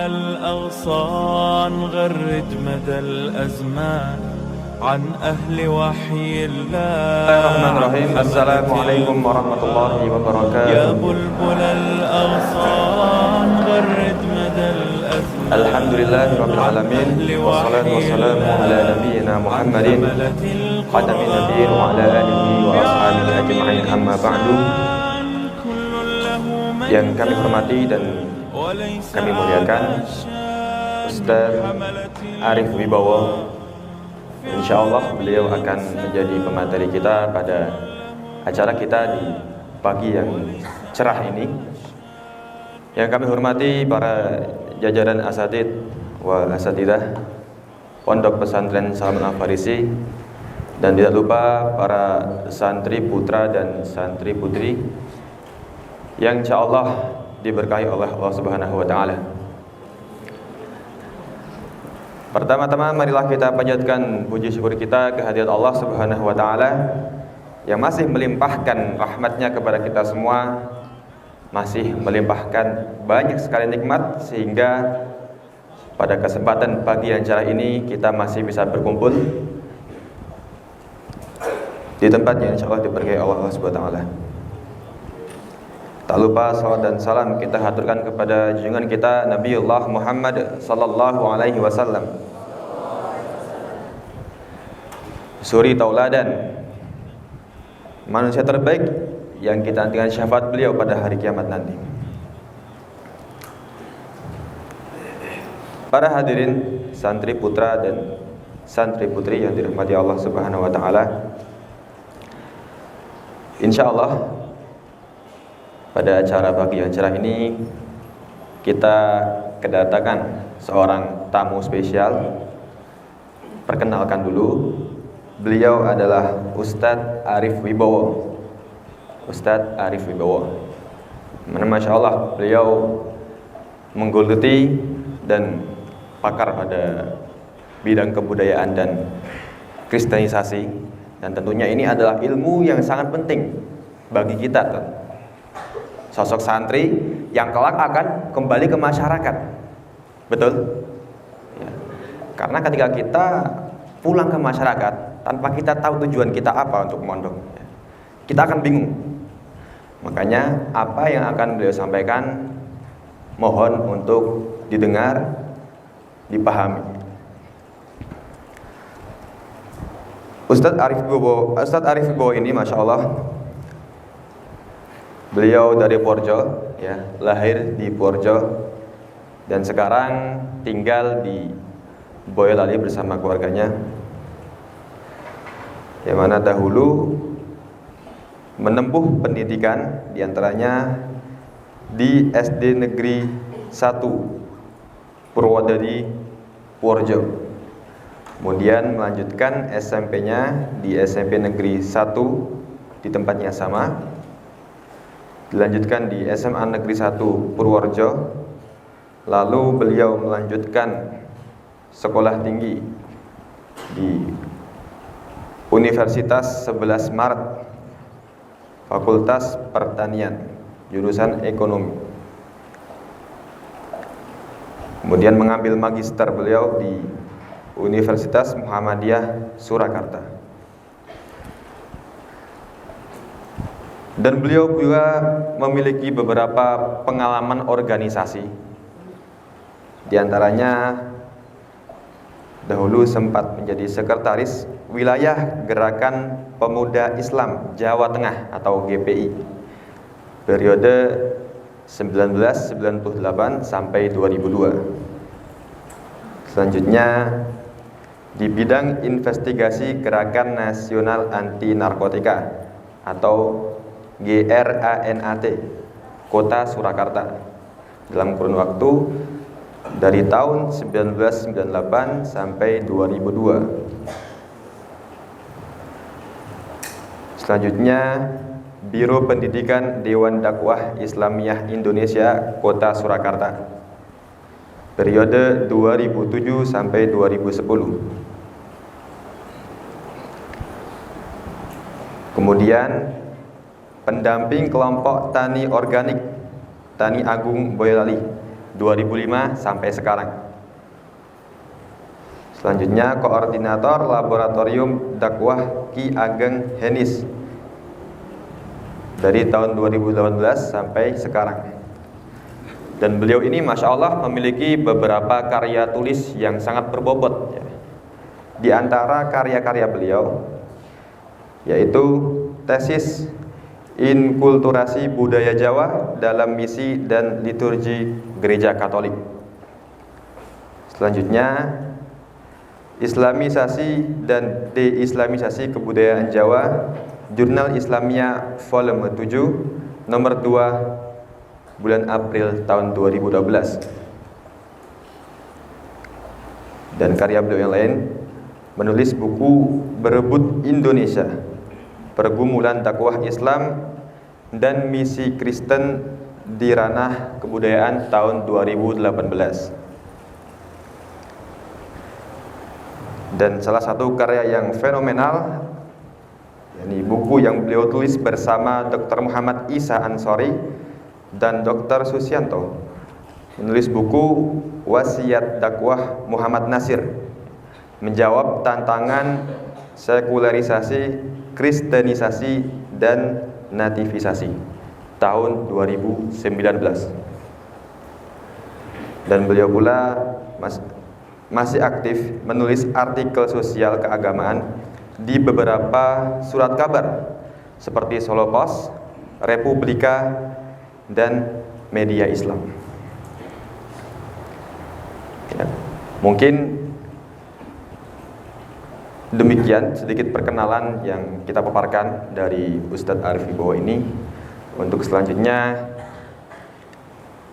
الأغصان غرد مدى الأزمان عن أهل وحي الله. Bismillahirrahmanirrahim. Assalamualaikum warahmatullahi wabarakatuh. يا بلبل الأغصان غرد مدى الأزمان. Alhamdulillahirabbil alamin. Wassalatu wassalamu ala nabiyyina Muhammadin khatamin nabiyyin wa ala alihi wa ashabihi ajma'in, amma ba'du. Yang kami hormati dan kami muliakan Ustaz Arif Wibowo, insyaallah beliau akan menjadi pemateri kita pada acara kita di pagi yang cerah ini. Yang kami hormati para jajaran asatid wa asatidah Pondok Pesantren Salman Al-Farisi, dan tidak lupa para santri putra dan santri putri yang insyaallah diberkahi oleh Allah Subhanahu wa taala. Pertama-tama marilah kita panjatkan puji syukur kita kehadirat Allah Subhanahu wa taala yang masih melimpahkan rahmatnya kepada kita semua, masih melimpahkan banyak sekali nikmat sehingga pada kesempatan pagi yang cerah ini kita masih bisa berkumpul di tempat yang insyaallah diberkahi Allah Subhanahu wa taala. Tak lupa salawat dan salam kita haturkan kepada junjungan kita Nabiullah Muhammad sallallahu alaihi wasallam, suri tauladan, manusia terbaik yang kita nantikan syafaat beliau pada hari kiamat nanti. Para hadirin santri putra dan santri putri yang dirahmati Allah Subhanahu wa taala, insyaallah pada acara pagi yang cerah ini kita kedatangan seorang tamu spesial. Perkenalkan dulu, beliau adalah Ustadz Arif Wibowo. Ustadz Arif Wibowo, Masya Allah, beliau menggeluti dan pakar pada bidang kebudayaan dan kristenisasi, dan tentunya ini adalah ilmu yang sangat penting bagi kita, sosok santri yang kelak akan kembali ke masyarakat. Betul? Ya. Karena ketika kita pulang ke masyarakat tanpa kita tahu tujuan kita apa untuk mondok, kita akan bingung. Makanya apa yang akan beliau sampaikan mohon untuk didengar, dipahami. Ustadz Arif Wibowo ini Masya Allah, beliau dari Porjo, ya, lahir di Porjo dan sekarang tinggal di Boyolali bersama keluarganya, yang mana dahulu menempuh pendidikan diantaranya di SD Negeri 1 Purwodadi Porjo, kemudian melanjutkan SMP-nya di SMP Negeri 1 di tempatnya sama, dilanjutkan di SMA Negeri 1 Purworejo, lalu beliau melanjutkan sekolah tinggi di Universitas 11 Maret Fakultas Pertanian jurusan Ekonomi, kemudian mengambil magister beliau di Universitas Muhammadiyah Surakarta. Dan beliau juga memiliki beberapa pengalaman organisasi. Di antaranya dahulu sempat menjadi sekretaris wilayah Gerakan Pemuda Islam Jawa Tengah atau GPI periode 1998 sampai 2002. Selanjutnya di bidang investigasi Gerakan Nasional Anti Narkotika atau GRANAT Kota Surakarta dalam kurun waktu dari tahun 1998 sampai 2002. Selanjutnya Biro Pendidikan Dewan Dakwah Islamiyah Indonesia Kota Surakarta periode 2007 sampai 2010. Kemudian pendamping kelompok tani organik Tani Agung Boyolali 2005 sampai sekarang. Selanjutnya Koordinator Laboratorium Dakwah Ki Ageng Henis dari tahun 2018 sampai sekarang. Dan beliau ini Masya Allah memiliki beberapa karya tulis yang sangat berbobot ya. Di antara karya-karya beliau yaitu tesis Inkulturasi Budaya Jawa dalam Misi dan Liturgi Gereja Katolik. Selanjutnya Islamisasi dan Deislamisasi Kebudayaan Jawa, Jurnal Islamia volume 7 nomor 2 bulan April tahun 2012. Dan karya beliau yang lain menulis buku Berebut Indonesia, Pergumulan Dakwah Islam dan Misi Kristen di Ranah Kebudayaan tahun 2018. Dan salah satu karya yang fenomenal, yakni buku yang beliau tulis bersama Dr. Muhammad Isa Ansori dan Dr. Susianto, menulis buku Wasiat Dakwah Muhammad Nasir, menjawab tantangan sekularisasi, kristenisasi, dan nativisasi tahun 2019. Dan beliau pula masih aktif menulis artikel sosial keagamaan di beberapa surat kabar seperti Solo Post, Republika, dan Media Islam ya. Mungkin demikian sedikit perkenalan yang kita paparkan dari Ustadz Arif Wibowo ini. Untuk selanjutnya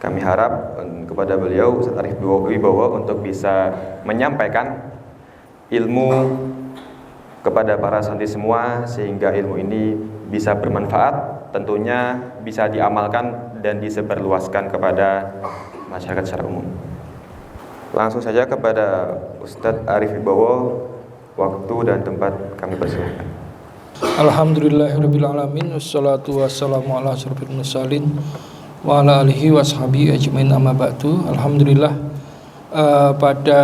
kami harap kepada beliau Ustadz Arif Wibowo untuk bisa menyampaikan ilmu kepada para santri semua, sehingga ilmu ini bisa bermanfaat, tentunya bisa diamalkan dan disebarluaskan kepada masyarakat secara umum. Langsung saja kepada Ustadz Arif Wibowo, waktu dan tempat kami persilahkan. Alhamdulillahirrabbilalamin, wassalatu wassalamu ala asyrofil mursalin wa ala alihi washabihi ajmain, amma ba'du. Alhamdulillah, pada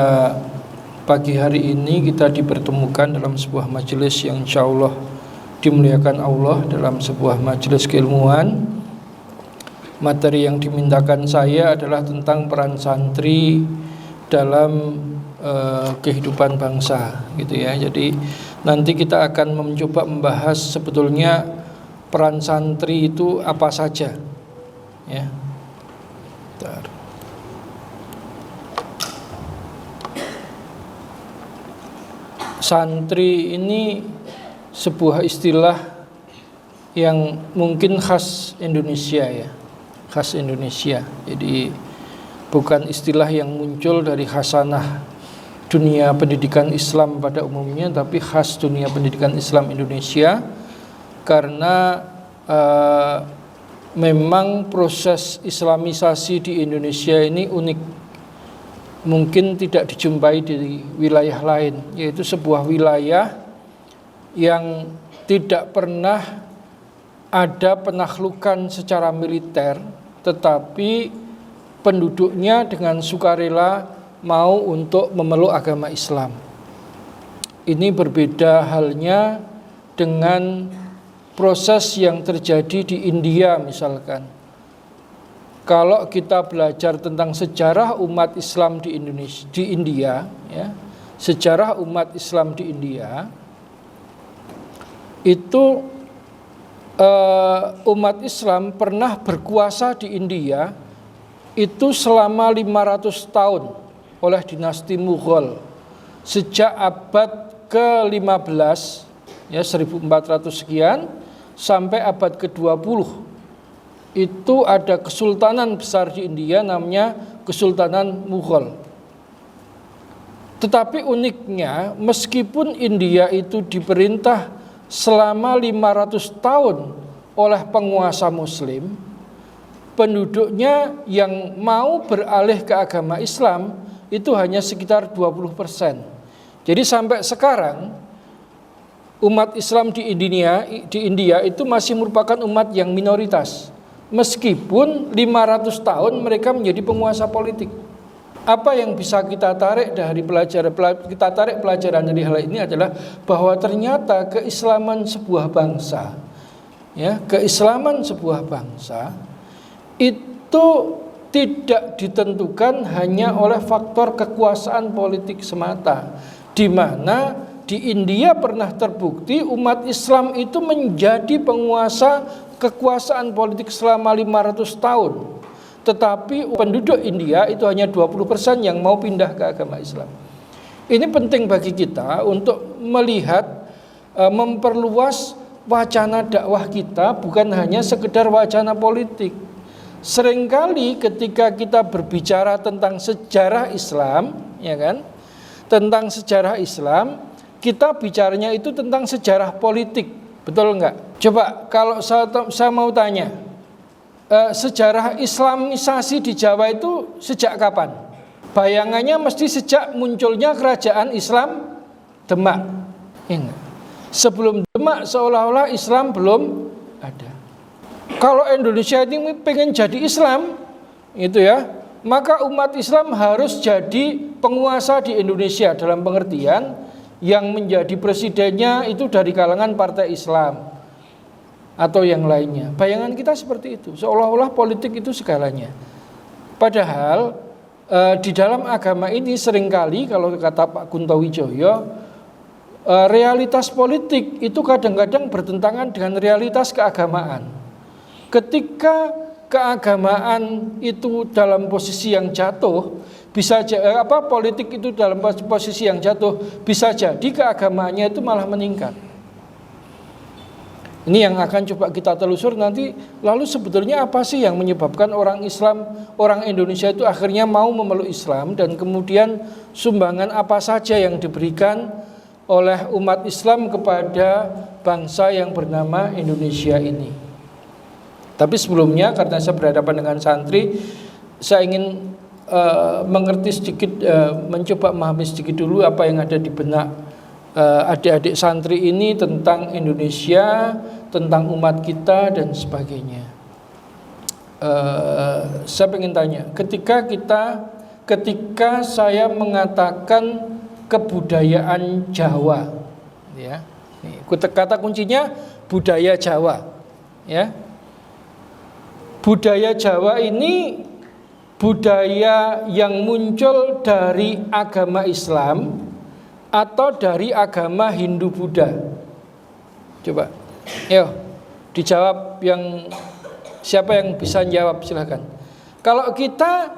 pagi hari ini kita dipertemukan dalam sebuah majelis yang insyaallah dimuliakan Allah, dalam sebuah majelis keilmuan. Materi yang dimintakan saya adalah tentang peran santri dalam kehidupan bangsa gitu ya. Jadi nanti kita akan mencoba membahas sebetulnya peran santri itu apa saja ya. Bentar. Santri ini sebuah istilah yang mungkin khas Indonesia ya, khas Indonesia. Jadi bukan istilah yang muncul dari khasanah dunia pendidikan Islam pada umumnya, tapi khas dunia pendidikan Islam Indonesia karena memang proses Islamisasi di Indonesia ini unik, mungkin tidak dijumpai di wilayah lain, yaitu sebuah wilayah yang tidak pernah ada penaklukan secara militer, tetapi penduduknya dengan sukarela mau untuk memeluk agama Islam. Ini berbeda halnya dengan proses yang terjadi di India misalkan. Kalau kita belajar tentang sejarah umat Islam di India ya, sejarah umat Islam di India itu umat Islam pernah berkuasa di India itu selama 500 tahun oleh dinasti Mughal, sejak abad ke-15 ya 1400 sekian sampai abad ke-20. Itu ada kesultanan besar di India namanya Kesultanan Mughal. Tetapi uniknya, meskipun India itu diperintah selama 500 tahun oleh penguasa muslim, penduduknya yang mau beralih ke agama Islam itu hanya sekitar 20%. Jadi sampai sekarang umat Islam di India itu masih merupakan umat yang minoritas. meskipun 500 tahun mereka menjadi penguasa politik. Apa yang bisa kita tarik pelajaran dari hal ini adalah bahwa ternyata keislaman sebuah bangsa, ya, keislaman sebuah bangsa itu tidak ditentukan hanya oleh faktor kekuasaan politik semata, di mana di India pernah terbukti umat Islam itu menjadi penguasa kekuasaan politik selama 500 tahun. Tetapi penduduk India itu hanya 20% yang mau pindah ke agama Islam. Ini penting bagi kita untuk melihat, memperluas wacana dakwah kita, bukan hanya sekedar wacana politik. Seringkali ketika kita berbicara tentang sejarah Islam, ya kan, tentang sejarah Islam, kita bicaranya itu tentang sejarah politik, betul enggak? Coba kalau saya mau tanya, sejarah Islamisasi di Jawa itu sejak kapan? Bayangannya mesti sejak munculnya kerajaan Islam Demak. Ingat, sebelum Demak seolah-olah Islam belum ada. Kalau Indonesia ini pengen jadi Islam, itu ya, maka umat Islam harus jadi penguasa di Indonesia, dalam pengertian yang menjadi presidennya itu dari kalangan partai Islam atau yang lainnya. Bayangan kita seperti itu, seolah-olah politik itu segalanya. Padahal di dalam agama ini seringkali, kalau kata Pak Kunto Wijoyo, realitas politik itu kadang-kadang bertentangan dengan realitas keagamaan. Ketika keagamaan itu dalam posisi yang jatuh, politik itu dalam posisi yang jatuh, bisa jadi keagamaannya itu malah meningkat. Ini yang akan coba kita telusur nanti. Lalu sebetulnya apa sih yang menyebabkan orang Islam, orang Indonesia itu akhirnya mau memeluk Islam, dan kemudian sumbangan apa saja yang diberikan oleh umat Islam kepada bangsa yang bernama Indonesia ini. Tapi sebelumnya, karena saya berhadapan dengan santri, saya ingin mengerti sedikit, mencoba memahami sedikit dulu apa yang ada di benak adik-adik santri ini tentang Indonesia, tentang umat kita dan sebagainya. Saya ingin tanya, ketika saya mengatakan kebudayaan Jawa, ya, kata kuncinya budaya Jawa, ya. Budaya Jawa ini budaya yang muncul dari agama Islam atau dari agama Hindu Buddha? Coba, yuk dijawab. Siapa yang bisa jawab, silahkan. Kalau kita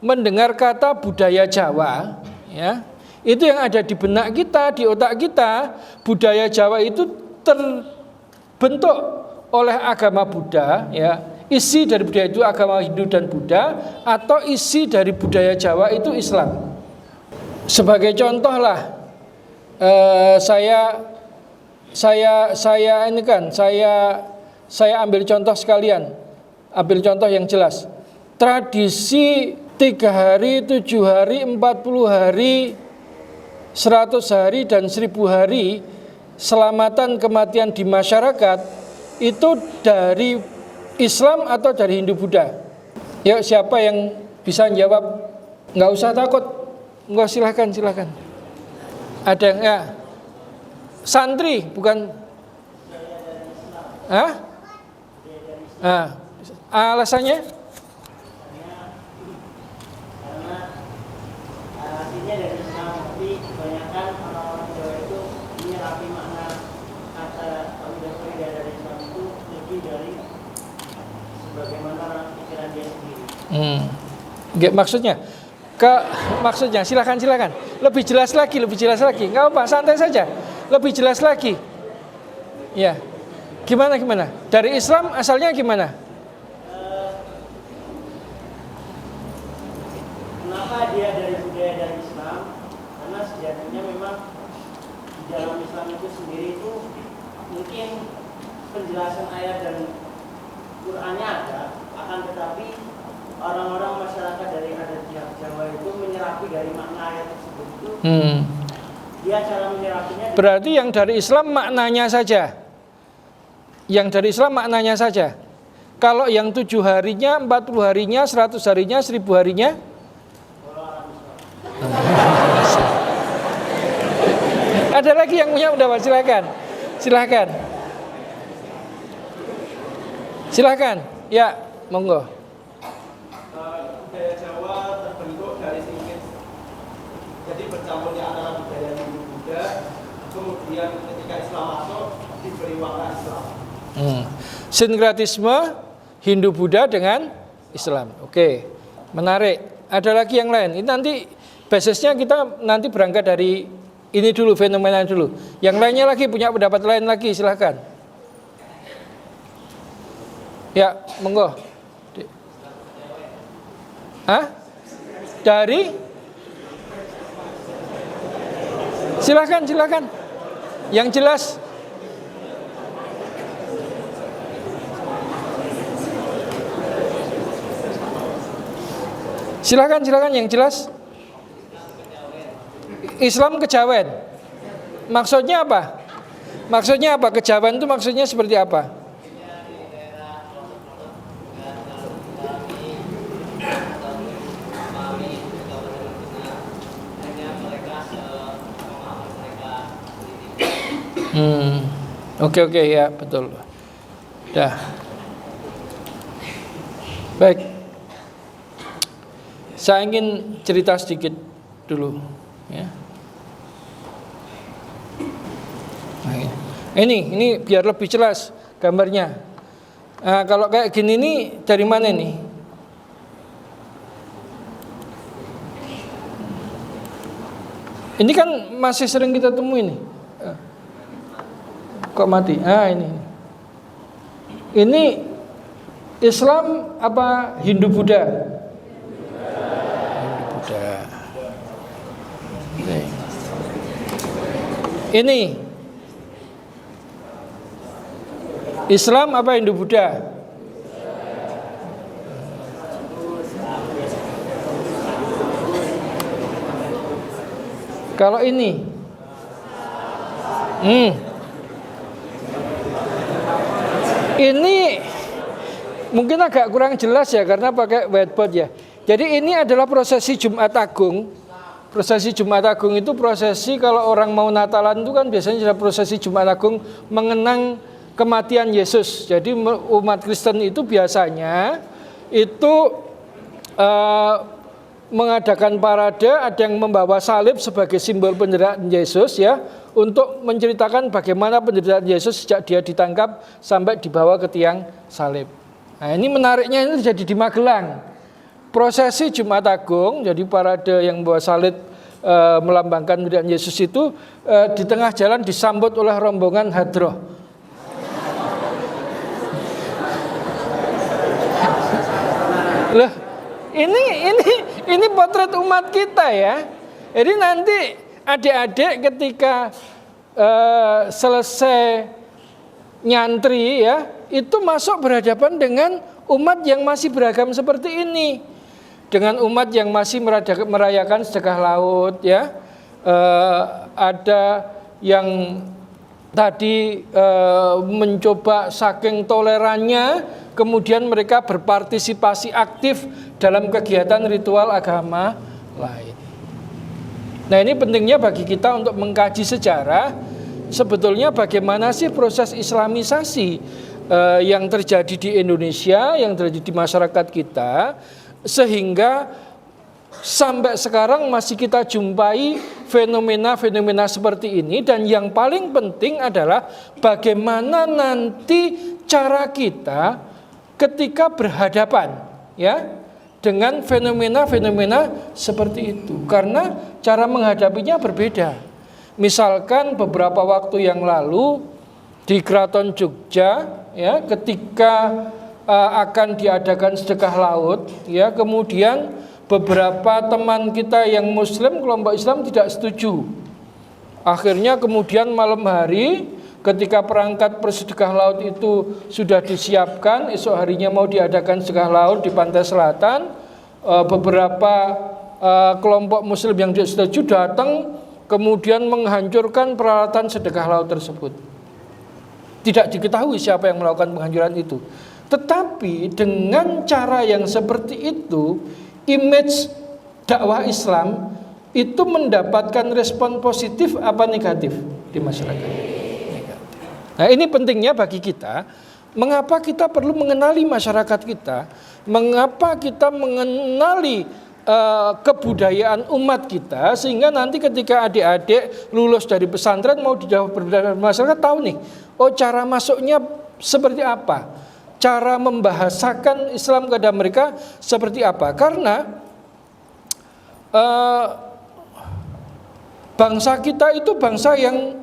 mendengar kata budaya Jawa, ya, itu yang ada di benak kita, di otak kita, budaya Jawa itu terbentuk oleh agama Buddha, ya. Isi dari budaya itu agama Hindu dan Buddha, atau isi dari budaya Jawa itu Islam. Sebagai contoh lah, saya ambil contoh sekalian, ambil contoh yang jelas. Tradisi 3 hari, 7 hari, 40 hari, 100 hari dan 1000 hari selamatan kematian di masyarakat itu dari Islam atau dari Hindu Buddha? Yuk, siapa yang bisa jawab? Nggak usah takut, nggak, silahkan. Ada yang ya? Santri bukan? Hah? Alasannya? Karena artinya dari Islam, tapi kebanyakan orang-orang Jawa itu menyerapi makna kata dari Islam itu lebih dari bagaimana pikiran dia sendiri. Maksudnya silakan. Lebih jelas lagi. Enggak apa, santai saja. Lebih jelas lagi. Ya. Gimana? Dari Islam asalnya gimana? Kenapa dia dari budaya dari Islam? Karena sejatinya memang di dalam Islam itu sendiri itu mungkin penjelasan ayat dan Qur'annya ada, akan tetapi orang-orang masyarakat dari adat Jawa itu menyerapi dari makna ayat tersebut itu. Dia cara menyerapinya. Berarti yang dari Islam maknanya saja. Kalau yang 7 harinya, 40 harinya, 100 harinya, 1000 harinya? Ada lagi yang punya pendapat? Silakan. Ya, monggo. Budaya Jawa terbentuk dari singkit, jadi bercampurnya antara budaya Hindu Buddha, kemudian ketika Islam masuk diberi warna Islam. Sinkretisme Hindu Buddha dengan Islam. Oke, menarik. Ada lagi yang lain. Ini nanti basisnya kita nanti berangkat dari ini dulu, fenomena dulu. Yang lainnya lagi punya pendapat lain lagi, silahkan. Ya, monggo. Dari? Silahkan. Yang jelas. Silakan yang jelas. Islam kejawen. Maksudnya apa? Kejawen itu maksudnya seperti apa? Oke, ya betul. Dah. Baik. Saya ingin cerita sedikit dulu, ya. Nah, ini biar lebih jelas gambarnya. Nah, kalau kayak gini nih dari mana nih? Ini kan masih sering kita temui nih. Kok mati? Ini. Ini Islam apa Hindu Buddha? Hindu Buddha. Ini Islam apa Hindu Buddha? Kalau ini ini mungkin agak kurang jelas ya karena pakai whiteboard ya. Jadi ini adalah prosesi Jumat Agung. Prosesi Jumat Agung itu prosesi kalau orang mau Natalan itu kan biasanya ada prosesi Jumat Agung mengenang kematian Yesus. Jadi umat Kristen itu biasanya itu mengadakan parade, ada yang membawa salib sebagai simbol penderitaan Yesus ya, untuk menceritakan bagaimana penderitaan Yesus sejak dia ditangkap sampai dibawa ke tiang salib. Nah, ini menariknya ini terjadi di Magelang. Prosesi Jumat Agung, jadi parade yang membawa salib melambangkan penderitaan Yesus itu di tengah jalan disambut oleh rombongan hadroh. Loh, ini potret umat kita ya. Jadi nanti adik-adik ketika selesai nyantri ya, itu masuk berhadapan dengan umat yang masih beragam seperti ini, dengan umat yang masih merayakan sedekah laut ya. Ada yang tadi mencoba saking tolerannya, kemudian mereka berpartisipasi aktif dalam kegiatan ritual agama lain. Nah, ini pentingnya bagi kita untuk mengkaji sejarah sebetulnya bagaimana sih proses islamisasi yang terjadi di Indonesia, yang terjadi di masyarakat kita, sehingga sampai sekarang masih kita jumpai fenomena-fenomena seperti ini. Dan yang paling penting adalah bagaimana nanti cara kita ketika berhadapan ya dengan fenomena-fenomena seperti itu, karena cara menghadapinya berbeda. Misalkan beberapa waktu yang lalu di Keraton Jogja ya, ketika akan diadakan sedekah laut ya, kemudian beberapa teman kita yang muslim, kelompok Islam tidak setuju. Akhirnya kemudian malam hari ketika perangkat bersedekah laut itu sudah disiapkan, esok harinya mau diadakan sedekah laut di pantai selatan, beberapa kelompok muslim yang tidak setuju datang kemudian menghancurkan peralatan sedekah laut tersebut. Tidak diketahui siapa yang melakukan penghancuran itu. Tetapi dengan cara yang seperti itu, image dakwah Islam itu mendapatkan respon positif apa negatif di masyarakat? Negatif. Nah, ini pentingnya bagi kita. Mengapa kita perlu mengenali masyarakat kita? Mengapa kita mengenali kebudayaan umat kita, sehingga nanti ketika adik-adik lulus dari pesantren mau di masyarakat tahu nih, oh cara masuknya seperti apa, cara membahasakan Islam kepada mereka seperti apa. Karena bangsa kita itu bangsa yang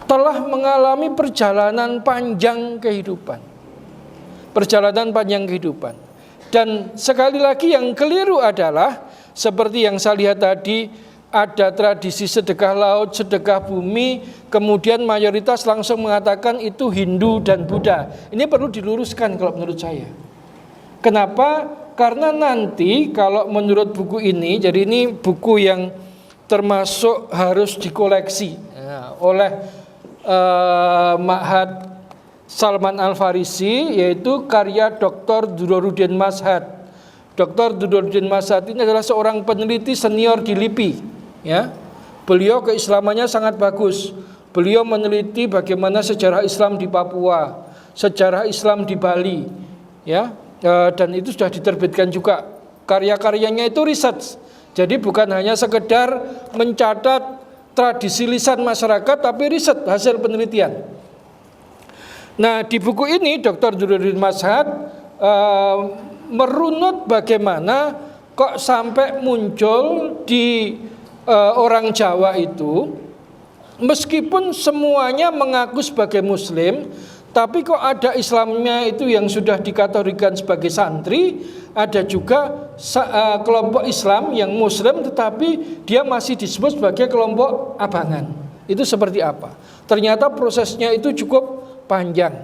telah mengalami perjalanan panjang kehidupan. Perjalanan panjang kehidupan. Dan sekali lagi yang keliru adalah seperti yang saya lihat tadi, ada tradisi sedekah laut, sedekah bumi, kemudian mayoritas langsung mengatakan itu Hindu dan Buddha. Ini perlu diluruskan kalau menurut saya. Kenapa? Karena nanti kalau menurut buku ini, jadi ini buku yang termasuk harus dikoleksi oleh Ma'had Salman Al-Farisi, yaitu karya Dr. Durruddin Mashhad. Dr. Durruddin Mashhad ini adalah seorang peneliti senior di LIPI, ya. Beliau keislamannya sangat bagus. Beliau meneliti bagaimana sejarah Islam di Papua, sejarah Islam di Bali, ya. Dan itu sudah diterbitkan juga. Karya-karyanya itu research. Jadi bukan hanya sekedar mencatat tradisi lisan masyarakat, tapi riset hasil penelitian. Nah, di buku ini Dr. Durruddin Mashhad merunut bagaimana kok sampai muncul di orang Jawa itu, meskipun semuanya mengaku sebagai Muslim, tapi kok ada Islamnya itu yang sudah dikategorikan sebagai santri, ada juga kelompok Islam yang Muslim tetapi dia masih disebut sebagai kelompok abangan. Itu seperti apa? Ternyata prosesnya itu cukup panjang.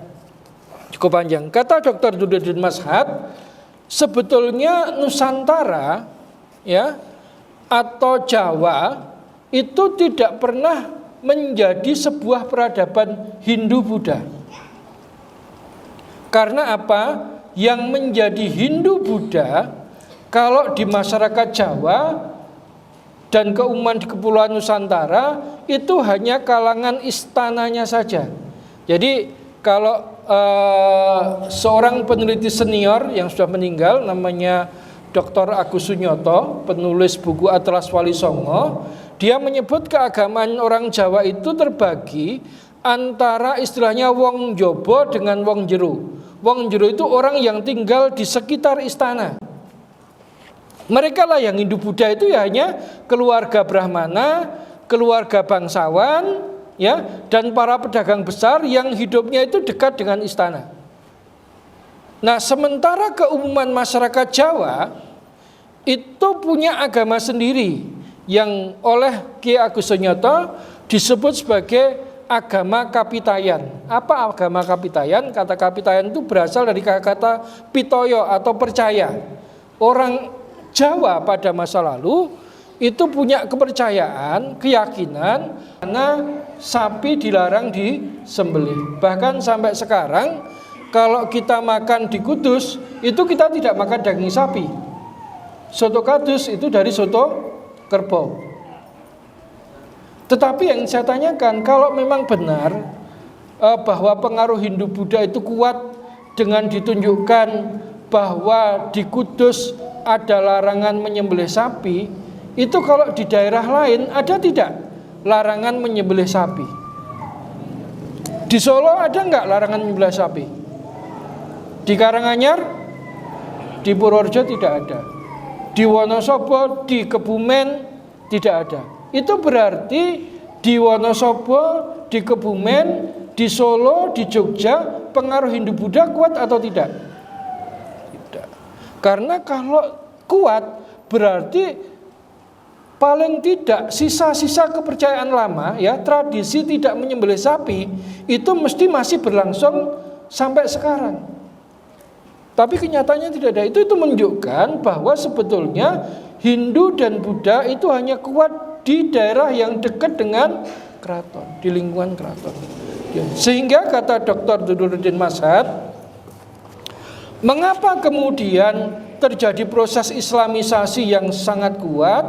Kata Dr. Durruddin Mashhad, sebetulnya Nusantara, ya, atau Jawa itu tidak pernah menjadi sebuah peradaban Hindu-Buddha. Karena apa? Yang menjadi Hindu-Buddha kalau di masyarakat Jawa dan keumuman di Kepulauan Nusantara itu hanya kalangan istananya saja. Jadi kalau seorang peneliti senior yang sudah meninggal namanya Dr. Agus Sunyoto, penulis buku Atlas Wali Songo, dia menyebut keagamaan orang Jawa itu terbagi antara istilahnya wong jobo dengan wong jero. Wong jero itu orang yang tinggal di sekitar istana. Mereka lah yang Hindu-Buddha itu ya hanya keluarga Brahmana, keluarga bangsawan, ya, dan para pedagang besar yang hidupnya itu dekat dengan istana. Nah, sementara keumuman masyarakat Jawa itu punya agama sendiri yang oleh Ki Agus Sunyoto disebut sebagai agama Kapitayan. Apa agama Kapitayan? Kata Kapitayan itu berasal dari kata pitoyo atau percaya. Orang Jawa pada masa lalu itu punya kepercayaan, keyakinan karena sapi dilarang disembelih. Bahkan sampai sekarang kalau kita makan di Kudus itu kita tidak makan daging sapi. Soto Kudus itu dari soto kerbau. Tetapi yang saya tanyakan, kalau memang benar bahwa pengaruh Hindu-Buddha itu kuat dengan ditunjukkan bahwa di Kudus ada larangan menyembelih sapi, itu kalau di daerah lain ada tidak larangan menyembelih sapi? Di Solo ada enggak larangan menyembelih sapi? Di Karanganyar, di Purworejo tidak ada. Di Wonosobo, di Kebumen tidak ada. Itu berarti di Wonosobo, di Kebumen, di Solo, di Jogja pengaruh Hindu-Buddha kuat atau tidak? Tidak. Karena kalau kuat berarti paling tidak sisa-sisa kepercayaan lama, ya, tradisi tidak menyembelih sapi itu mesti masih berlangsung sampai sekarang. Tapi kenyataannya tidak ada. Itu menunjukkan bahwa sebetulnya Hindu dan Buddha itu hanya kuat di daerah yang dekat dengan keraton, di lingkungan keraton. Sehingga kata Dr. Duduruddin Mashad, mengapa kemudian terjadi proses islamisasi yang sangat kuat?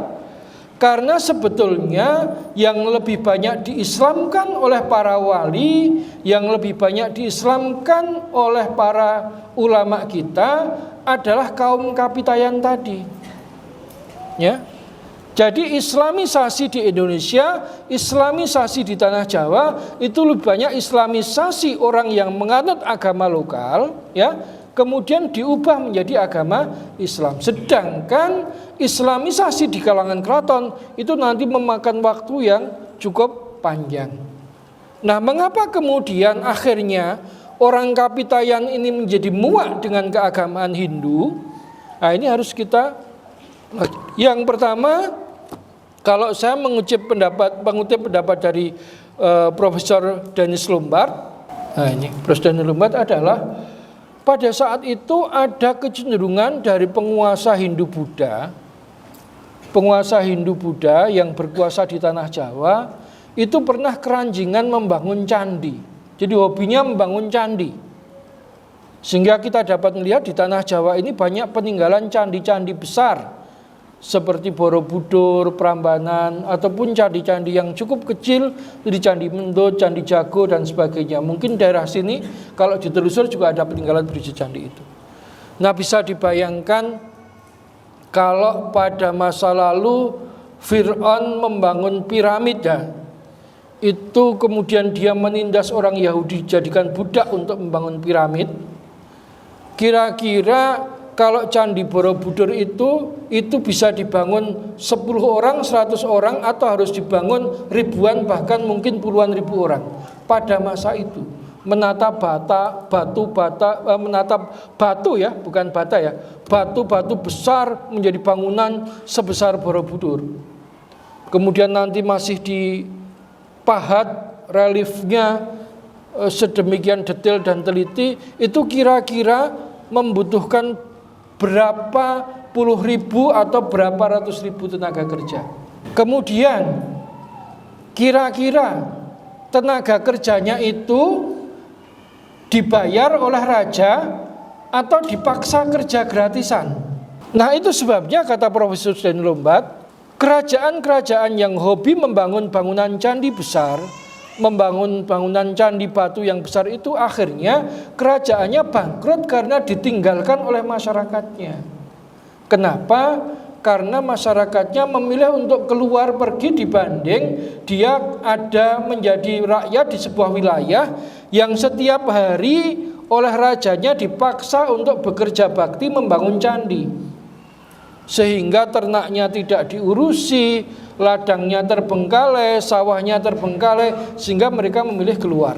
Karena sebetulnya yang lebih banyak diislamkan oleh para wali, yang lebih banyak diislamkan oleh para ulama kita adalah kaum Kapitayan tadi. Ya. Jadi islamisasi di Indonesia, islamisasi di tanah Jawa itu lebih banyak islamisasi orang yang menganut agama lokal, ya, kemudian diubah menjadi agama Islam. Sedangkan islamisasi di kalangan keraton itu nanti memakan waktu yang cukup panjang. Nah, mengapa kemudian akhirnya orang Kapitayan ini menjadi muak dengan keagamaan Hindu? Nah, ini harus kita. Yang pertama, kalau saya mengutip pendapat dari Profesor Dennis Lombard, nah ini Profesor Dennis Lombard adalah pada saat itu ada kecenderungan dari penguasa Hindu-Buddha yang berkuasa di tanah Jawa itu pernah keranjingan membangun candi. Jadi hobinya membangun candi. Sehingga kita dapat melihat di tanah Jawa ini banyak peninggalan candi-candi besar seperti Borobudur, Prambanan, ataupun candi-candi yang cukup kecil, jadi Candi Mendut, Candi Jago, dan sebagainya. Mungkin daerah sini kalau ditelusur juga ada peninggalan berisi candi itu. Nah, bisa dibayangkan kalau pada masa lalu Fir'aun membangun piramida, itu kemudian dia menindas orang Yahudi jadikan budak untuk membangun piramid. Kira-kira kalau Candi Borobudur itu bisa dibangun 10 orang, 100 orang, atau harus dibangun ribuan, bahkan mungkin puluhan ribu orang pada masa itu. Menata batu ya, bukan bata ya, batu-batu besar menjadi bangunan sebesar Borobudur. Kemudian nanti masih dipahat reliefnya sedemikian detail dan teliti, itu kira-kira membutuhkan berapa puluh ribu atau berapa ratus ribu tenaga kerja. Kemudian kira-kira tenaga kerjanya itu dibayar oleh raja atau dipaksa kerja gratisan. Nah, itu sebabnya kata Profesor Dennis Lombard, kerajaan-kerajaan yang hobi membangun bangunan candi besar, membangun bangunan candi batu yang besar itu akhirnya kerajaannya bangkrut karena ditinggalkan oleh masyarakatnya. Kenapa? Karena masyarakatnya memilih untuk keluar pergi dibanding dia ada menjadi rakyat di sebuah wilayah yang setiap hari oleh rajanya dipaksa untuk bekerja bakti membangun candi. Sehingga ternaknya tidak diurusi, ladangnya terbengkalai, sawahnya terbengkalai, sehingga mereka memilih keluar.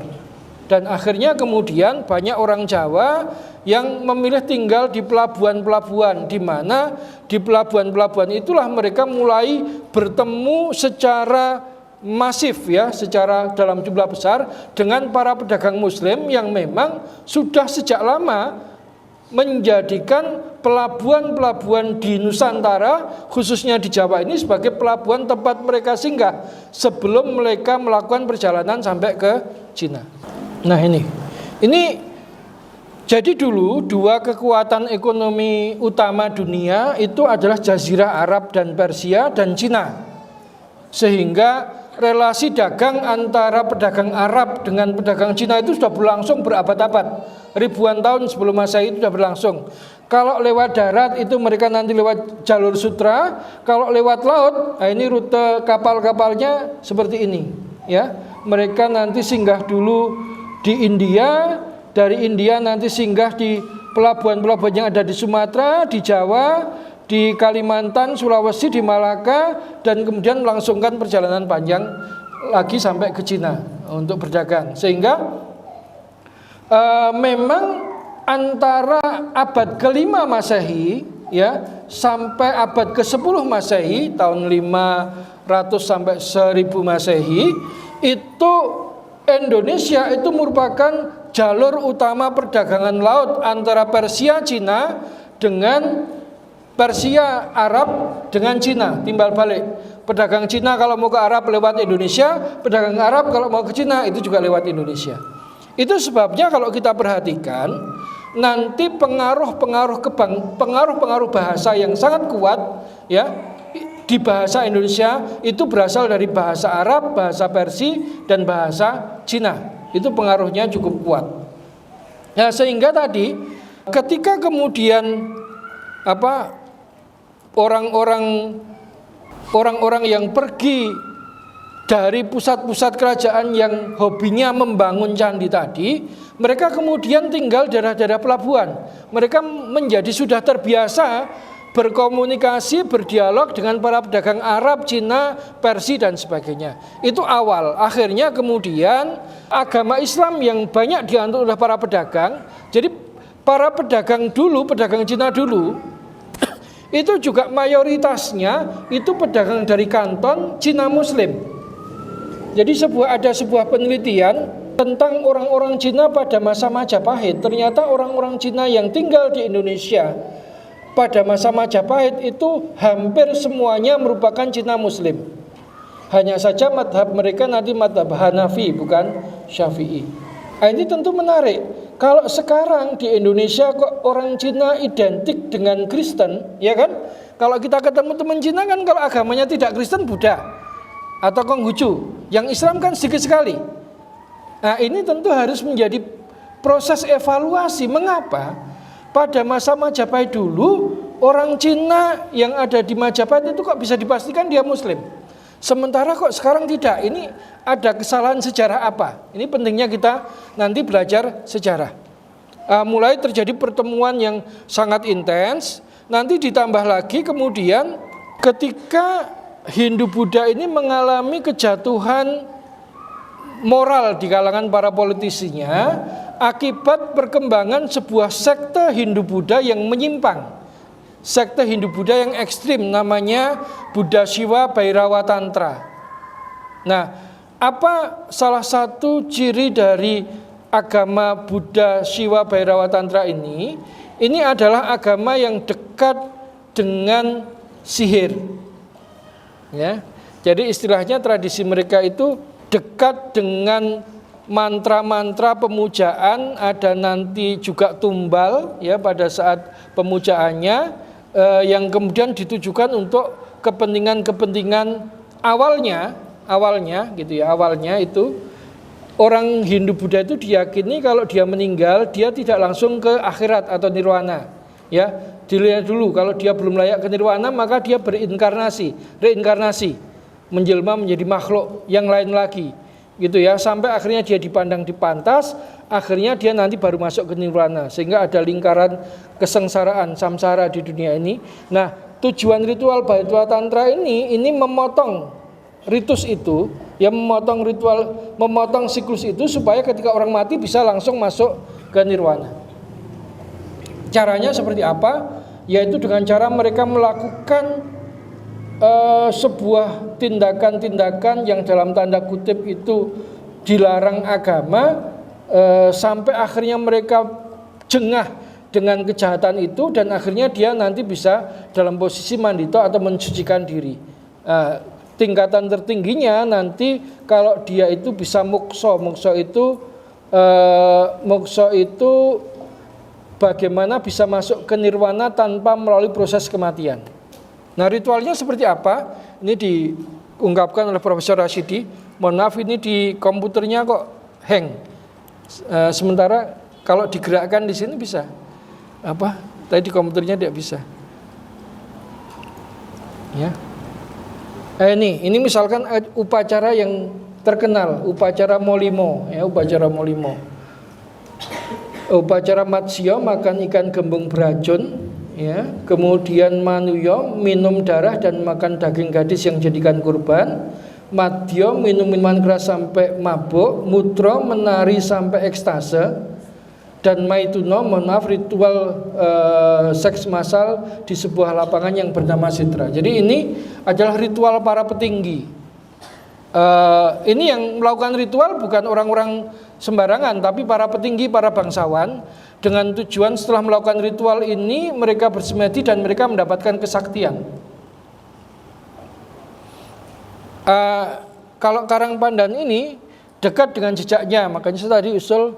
Dan akhirnya kemudian banyak orang Jawa yang memilih tinggal di pelabuhan-pelabuhan, di mana di pelabuhan-pelabuhan itulah mereka mulai bertemu secara masif ya, secara dalam jumlah besar dengan para pedagang muslim yang memang sudah sejak lama menjadikan pelabuhan-pelabuhan di Nusantara, khususnya di Jawa ini sebagai pelabuhan tempat mereka singgah sebelum mereka melakukan perjalanan sampai ke Cina. Nah, ini jadi dulu dua kekuatan ekonomi utama dunia itu adalah Jazirah Arab dan Persia dan Cina. Sehingga relasi dagang antara pedagang Arab dengan pedagang Cina itu sudah berlangsung berabad-abad. Ribuan tahun sebelum Masehi itu sudah berlangsung. Kalau lewat darat itu mereka nanti lewat jalur sutra. Kalau lewat laut, nah ini rute kapal-kapalnya seperti ini. Ya, mereka nanti singgah dulu di India. Dari India nanti singgah di pelabuhan-pelabuhan yang ada di Sumatera, di Jawa, di Kalimantan, Sulawesi, di Malaka, dan kemudian melangsungkan perjalanan panjang lagi sampai ke Cina untuk berdagang. Sehingga memang antara abad ke-5 Masehi ya sampai abad ke-10 Masehi, tahun 500 sampai 1000 Masehi, itu Indonesia itu merupakan jalur utama perdagangan laut antara Persia, Cina dengan Persia Arab dengan Cina timbal balik. Pedagang Cina kalau mau ke Arab lewat Indonesia, pedagang Arab kalau mau ke Cina itu juga lewat Indonesia. Itu sebabnya kalau kita perhatikan nanti pengaruh bahasa yang sangat kuat ya di bahasa Indonesia itu berasal dari bahasa Arab, bahasa Persia dan bahasa Cina. Itu pengaruhnya cukup kuat. Nah, sehingga tadi ketika kemudian orang-orang yang pergi dari pusat-pusat kerajaan yang hobinya membangun candi tadi, mereka kemudian tinggal daerah-daerah pelabuhan. Mereka menjadi sudah terbiasa berkomunikasi, berdialog dengan para pedagang Arab, Cina, Persia dan sebagainya. Itu awal. Akhirnya kemudian agama Islam yang banyak dianut oleh para pedagang. Jadi para pedagang dulu, pedagang Cina dulu itu juga mayoritasnya itu pedagang dari kanton Cina Muslim. Jadi ada sebuah penelitian tentang orang-orang Cina pada masa Majapahit. Ternyata orang-orang Cina yang tinggal di Indonesia pada masa Majapahit itu hampir semuanya merupakan Cina Muslim. Hanya saja madhab mereka nanti madhab Hanafi bukan Syafi'i. Nah, ini tentu menarik. Kalau sekarang di Indonesia kok orang Cina identik dengan Kristen, ya kan? Kalau kita ketemu teman Cina kan kalau agamanya tidak Kristen, Buddha atau Konghucu. Yang Islam kan sedikit sekali. Nah, ini tentu harus menjadi proses evaluasi. Mengapa pada masa Majapahit dulu orang Cina yang ada di Majapahit itu kok bisa dipastikan dia Muslim? Sementara kok sekarang tidak. Ini ada kesalahan sejarah apa? Ini pentingnya kita nanti belajar sejarah. Mulai terjadi pertemuan yang sangat intens. Nanti ditambah lagi kemudian ketika Hindu-Buddha ini mengalami kejatuhan moral di kalangan para politisinya akibat perkembangan sebuah sekte Hindu-Buddha yang menyimpang. Sekte Hindu-Buddha yang ekstrim namanya Buddha Shiva Bhairava Tantra. Nah, apa salah satu ciri dari agama Buddha Shiva Bhairava Tantra ini? Ini adalah agama yang dekat dengan sihir. Ya. Jadi istilahnya tradisi mereka itu dekat dengan mantra-mantra pemujaan, ada nanti juga tumbal ya pada saat pemujaannya. Yang kemudian ditujukan untuk kepentingan-kepentingan awalnya gitu ya, awalnya itu orang Hindu-Buddha itu diyakini kalau dia meninggal dia tidak langsung ke akhirat atau nirwana ya, dilihat dulu kalau dia belum layak ke nirwana maka dia reinkarnasi menjelma menjadi makhluk yang lain lagi gitu ya, sampai akhirnya dia dipandang di pantas, akhirnya dia nanti baru masuk ke nirwana, sehingga ada lingkaran kesengsaraan samsara di dunia ini. Nah, tujuan ritual Bhairava Tantra ini memotong ritus itu, ya memotong siklus itu supaya ketika orang mati bisa langsung masuk ke nirwana. Caranya seperti apa? Yaitu dengan cara mereka melakukan sebuah tindakan-tindakan yang dalam tanda kutip itu dilarang agama, sampai akhirnya mereka jengah dengan kejahatan itu dan akhirnya dia nanti bisa dalam posisi mandito atau mensucikan diri. Tingkatan tertingginya nanti kalau dia itu bisa mokso itu bagaimana bisa masuk ke nirwana tanpa melalui proses kematian. Nah, ritualnya seperti apa? Ini diungkapkan oleh Profesor Rashidi. Mohon maaf, ini di komputernya kok hang. Sementara kalau digerakkan di sini bisa. Tadi di komputernya tidak bisa. Ya. Ini misalkan upacara yang terkenal, upacara Molimo, ya, upacara Molimo. Upacara Matsya makan ikan gembung beracun. Ya, kemudian manuyo minum darah dan makan daging gadis yang jadikan kurban, madyo minum minuman keras sampai mabuk, mutro menari sampai ekstase, dan maituno ritual seks massal di sebuah lapangan yang bernama Sitra. Jadi ini adalah ritual para petinggi. Ini yang melakukan ritual bukan orang-orang sembarangan, tapi para petinggi, para bangsawan. dengan tujuan setelah melakukan ritual ini mereka bersemedi dan mereka mendapatkan kesaktian. Kalau Karang Pandan ini dekat dengan jejaknya, makanya saya tadi usul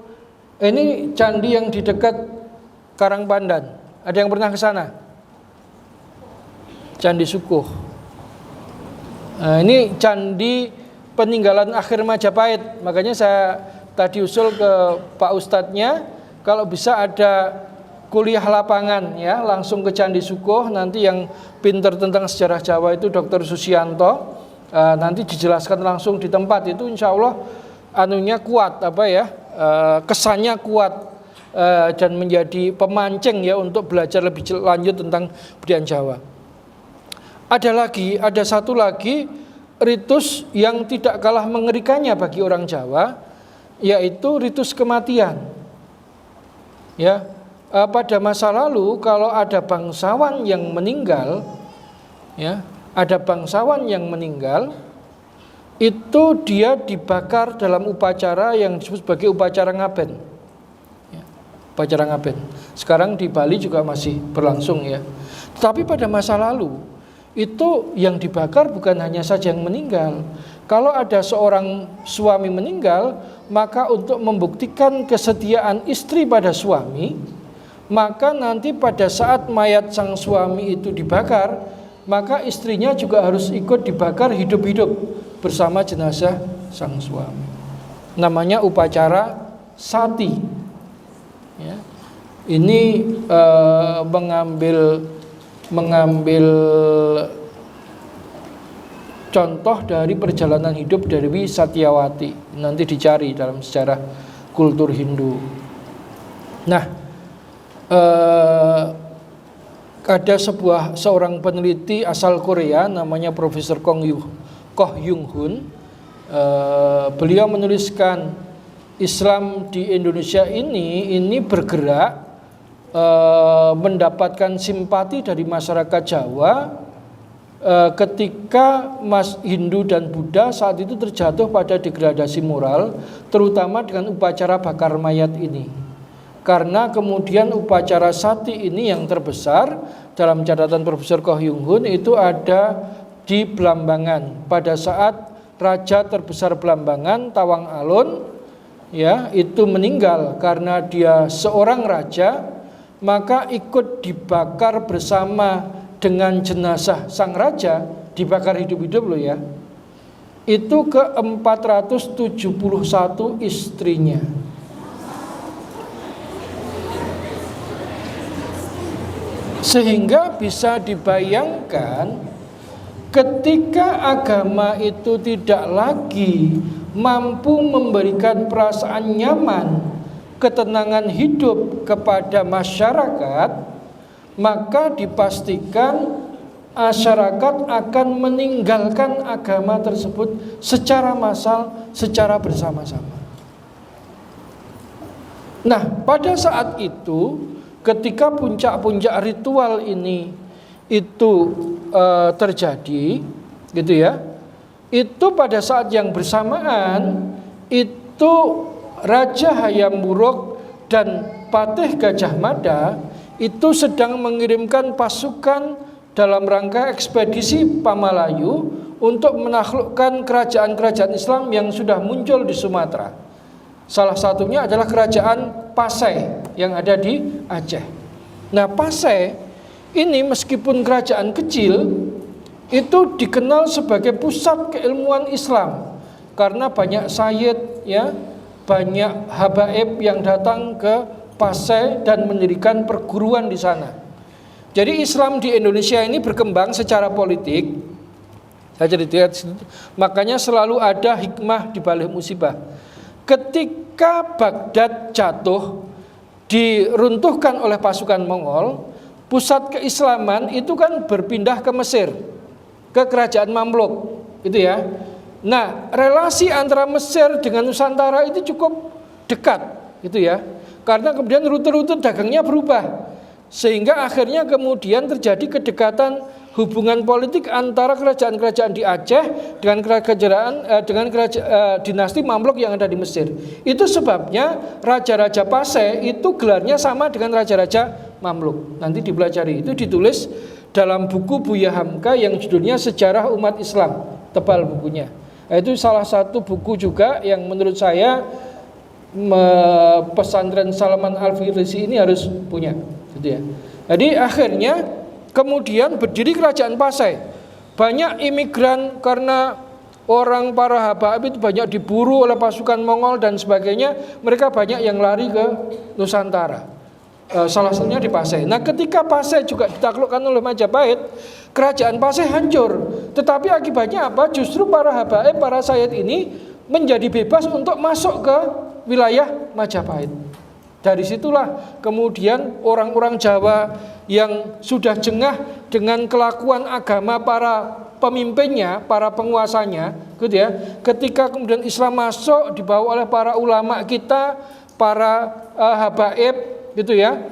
ini candi yang di dekat Karang Pandan. Ada yang pernah ke sana? Candi Sukuh. Ini candi peninggalan akhir Majapahit. Makanya saya tadi usul ke Pak Ustadznya, kalau bisa ada kuliah lapangan ya, langsung ke Candi Sukuh. Nanti yang pinter tentang sejarah Jawa itu Dr. Susianto. Nanti dijelaskan langsung di tempat itu, insya Allah anunya kuat kesannya kuat dan menjadi pemancing ya untuk belajar lebih lanjut tentang budaya Jawa. Ada satu lagi ritus yang tidak kalah mengerikannya bagi orang Jawa, yaitu ritus kematian. Ya, pada masa lalu kalau ada bangsawan yang meninggal, ya, itu dia dibakar dalam upacara yang disebut sebagai upacara ngaben. Ya, upacara ngaben. Sekarang di Bali juga masih berlangsung ya. Tapi pada masa lalu itu yang dibakar bukan hanya saja yang meninggal. Kalau ada seorang suami meninggal, maka untuk membuktikan kesetiaan istri pada suami, maka nanti pada saat mayat sang suami itu dibakar, maka istrinya juga harus ikut dibakar hidup-hidup bersama jenazah sang suami. Namanya upacara sati. Ya. Ini mengambil contoh dari perjalanan hidup Dewi Satyawati. Nanti dicari dalam sejarah kultur Hindu. Nah, ada seorang peneliti asal Korea namanya Profesor Koh Yung Hun. Beliau menuliskan Islam di Indonesia ini bergerak mendapatkan simpati dari masyarakat Jawa ketika Hindu dan Buddha saat itu terjatuh pada degradasi moral, terutama dengan upacara bakar mayat ini. Karena kemudian upacara sati ini yang terbesar dalam catatan Profesor Koh Yung Hun itu ada di Blambangan. Pada saat raja terbesar Blambangan, Tawang Alun, ya, itu meninggal karena dia seorang raja, maka ikut dibakar bersama dengan jenazah sang raja, dibakar hidup-hidup loh ya. Itu ke 471 istrinya. Sehingga bisa dibayangkan ketika agama itu tidak lagi mampu memberikan perasaan nyaman, ketenangan hidup kepada masyarakat, maka dipastikan masyarakat akan meninggalkan agama tersebut secara massal, secara bersama-sama. Nah, pada saat itu ketika puncak-puncak ritual ini itu terjadi, gitu ya, itu pada saat yang bersamaan itu Raja Hayam Wuruk dan Patih Gajah Mada itu sedang mengirimkan pasukan dalam rangka ekspedisi Pamalayu untuk menaklukkan kerajaan-kerajaan Islam yang sudah muncul di Sumatera. Salah satunya adalah kerajaan Pasai yang ada di Aceh. Nah, Pasai ini meskipun kerajaan kecil, itu dikenal sebagai pusat keilmuan Islam karena banyak sayyid, ya, banyak habaib yang datang ke Pasai dan mendirikan perguruan di sana. Jadi Islam di Indonesia ini berkembang secara politik. Saya cerita, makanya selalu ada hikmah di balik musibah. Ketika Baghdad jatuh, diruntuhkan oleh pasukan Mongol, pusat keislaman itu kan berpindah ke Mesir, ke kerajaan Mamluk, gitu ya. Nah, relasi antara Mesir dengan Nusantara itu cukup dekat, gitu ya. Karena kemudian rute-rute dagangnya berubah, sehingga akhirnya kemudian terjadi kedekatan hubungan politik antara kerajaan-kerajaan di Aceh dengan dinasti Mamluk yang ada di Mesir. Itu sebabnya Raja-Raja Pasai itu gelarnya sama dengan Raja-Raja Mamluk. Nanti dipelajari, itu ditulis dalam buku Buya Hamka yang judulnya Sejarah Umat Islam, tebal bukunya. Itu salah satu buku juga yang menurut saya pesantren Salman Al-Farisi ini harus punya, gitu ya. Jadi akhirnya kemudian berdiri kerajaan Pasai. Banyak imigran karena para Habaib itu banyak diburu oleh pasukan Mongol dan sebagainya. Mereka banyak yang lari ke Nusantara. Salah satunya di Pasai. Nah, ketika Pasai juga ditaklukkan oleh Majapahit, kerajaan Pasai hancur. Tetapi akibatnya apa? Justru para Habaib, para Sayyid ini menjadi bebas untuk masuk ke wilayah Majapahit. Dari situlah kemudian orang-orang Jawa yang sudah jengah dengan kelakuan agama para pemimpinnya, para penguasanya, gitu ya. Ketika kemudian Islam masuk dibawa oleh para ulama kita, para habaib, gitu ya.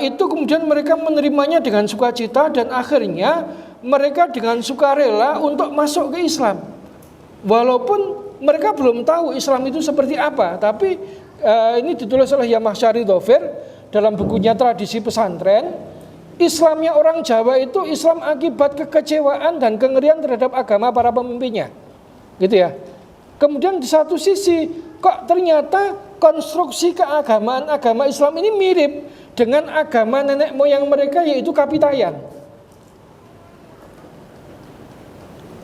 Itu kemudian mereka menerimanya dengan sukacita dan akhirnya mereka dengan sukarela untuk masuk ke Islam. Walaupun mereka belum tahu Islam itu seperti apa, tapi ini ditulis oleh Yamah Syari Dhofir dalam bukunya Tradisi Pesantren. Islamnya orang Jawa itu Islam akibat kekecewaan dan kengerian terhadap agama para pemimpinnya, gitu ya. Kemudian di satu sisi kok ternyata konstruksi keagamaan agama Islam ini mirip dengan agama nenek moyang mereka, yaitu Kapitayan.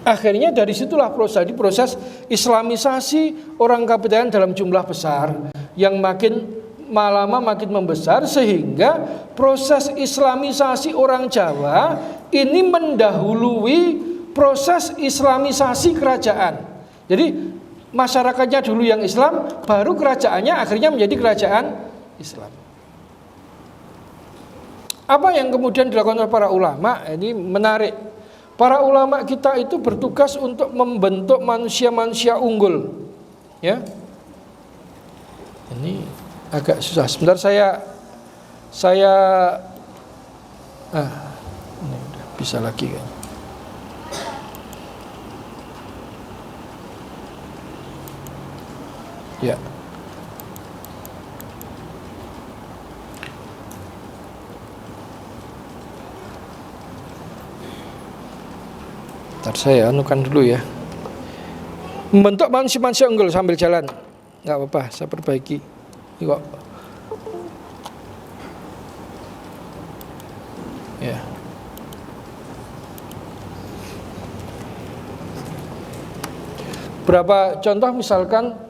Akhirnya dari situlah proses Islamisasi orang Kapitayan dalam jumlah besar yang makin lama makin membesar, sehingga proses Islamisasi orang Jawa ini mendahului proses Islamisasi kerajaan. Jadi masyarakatnya dulu yang Islam, baru kerajaannya akhirnya menjadi kerajaan Islam. Apa yang kemudian dilakukan oleh para ulama ini menarik. Para ulama kita itu bertugas untuk membentuk manusia-manusia unggul. Ya. Ini agak susah. Sebentar saya ini udah bisa lagi kan. Ya. Ntar saya anukan dulu ya. Membentuk manusia-manusia unggul sambil jalan. Nggak apa-apa, saya perbaiki. Ini kok. Ya. Berapa contoh misalkan